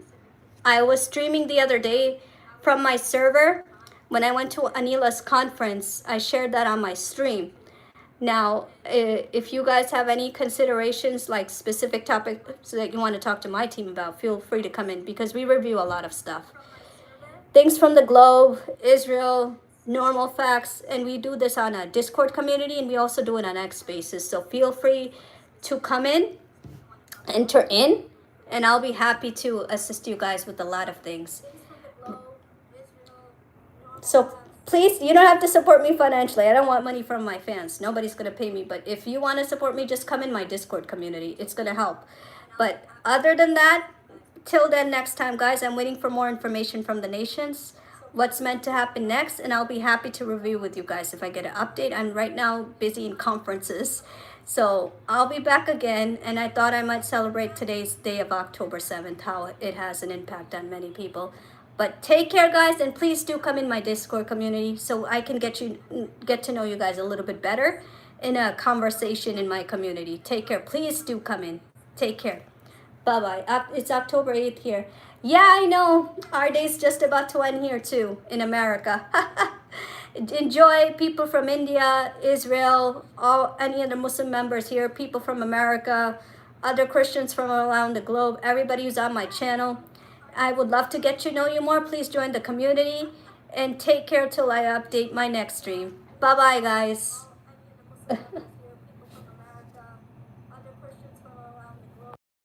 I was streaming the other day from my server. When I went to Anila's conference, I shared that on my stream. Now, if you guys have any considerations, like specific topics that you want to talk to my team about, feel free to come in because we review a lot of stuff. Things from the globe, Israel, normal facts, and we do this on a Discord community, and we also do it on X Spaces. So feel free to come in, enter in, and I'll be happy to assist you guys with a lot of things. So please, you don't have to support me financially. I don't want money from my fans. Nobody's going to pay me. But if you want to support me, just come in my Discord community. It's going to help. But other than that, till then, next time, guys, I'm waiting for more information from the nations, what's meant to happen next, and I'll be happy to review with you guys if I get an update. I'm right now busy in conferences. So I'll be back again, and I thought I might celebrate today's day of October 7th, how it has an impact on many people. But take care, guys, and please do come in my Discord community so I can get to know you guys a little bit better in a conversation in my community. Take care. Please do come in. Take care. Bye-bye. It's October 8th here. Yeah, I know. Our day's just about to end here, too, in America. Enjoy, people from India, Israel, any other Muslim members here, people from America, other Christians from around the globe, everybody who's on my channel. I would love to get to know you more. Please join the community, and take care till I update my next stream. Bye-bye, guys.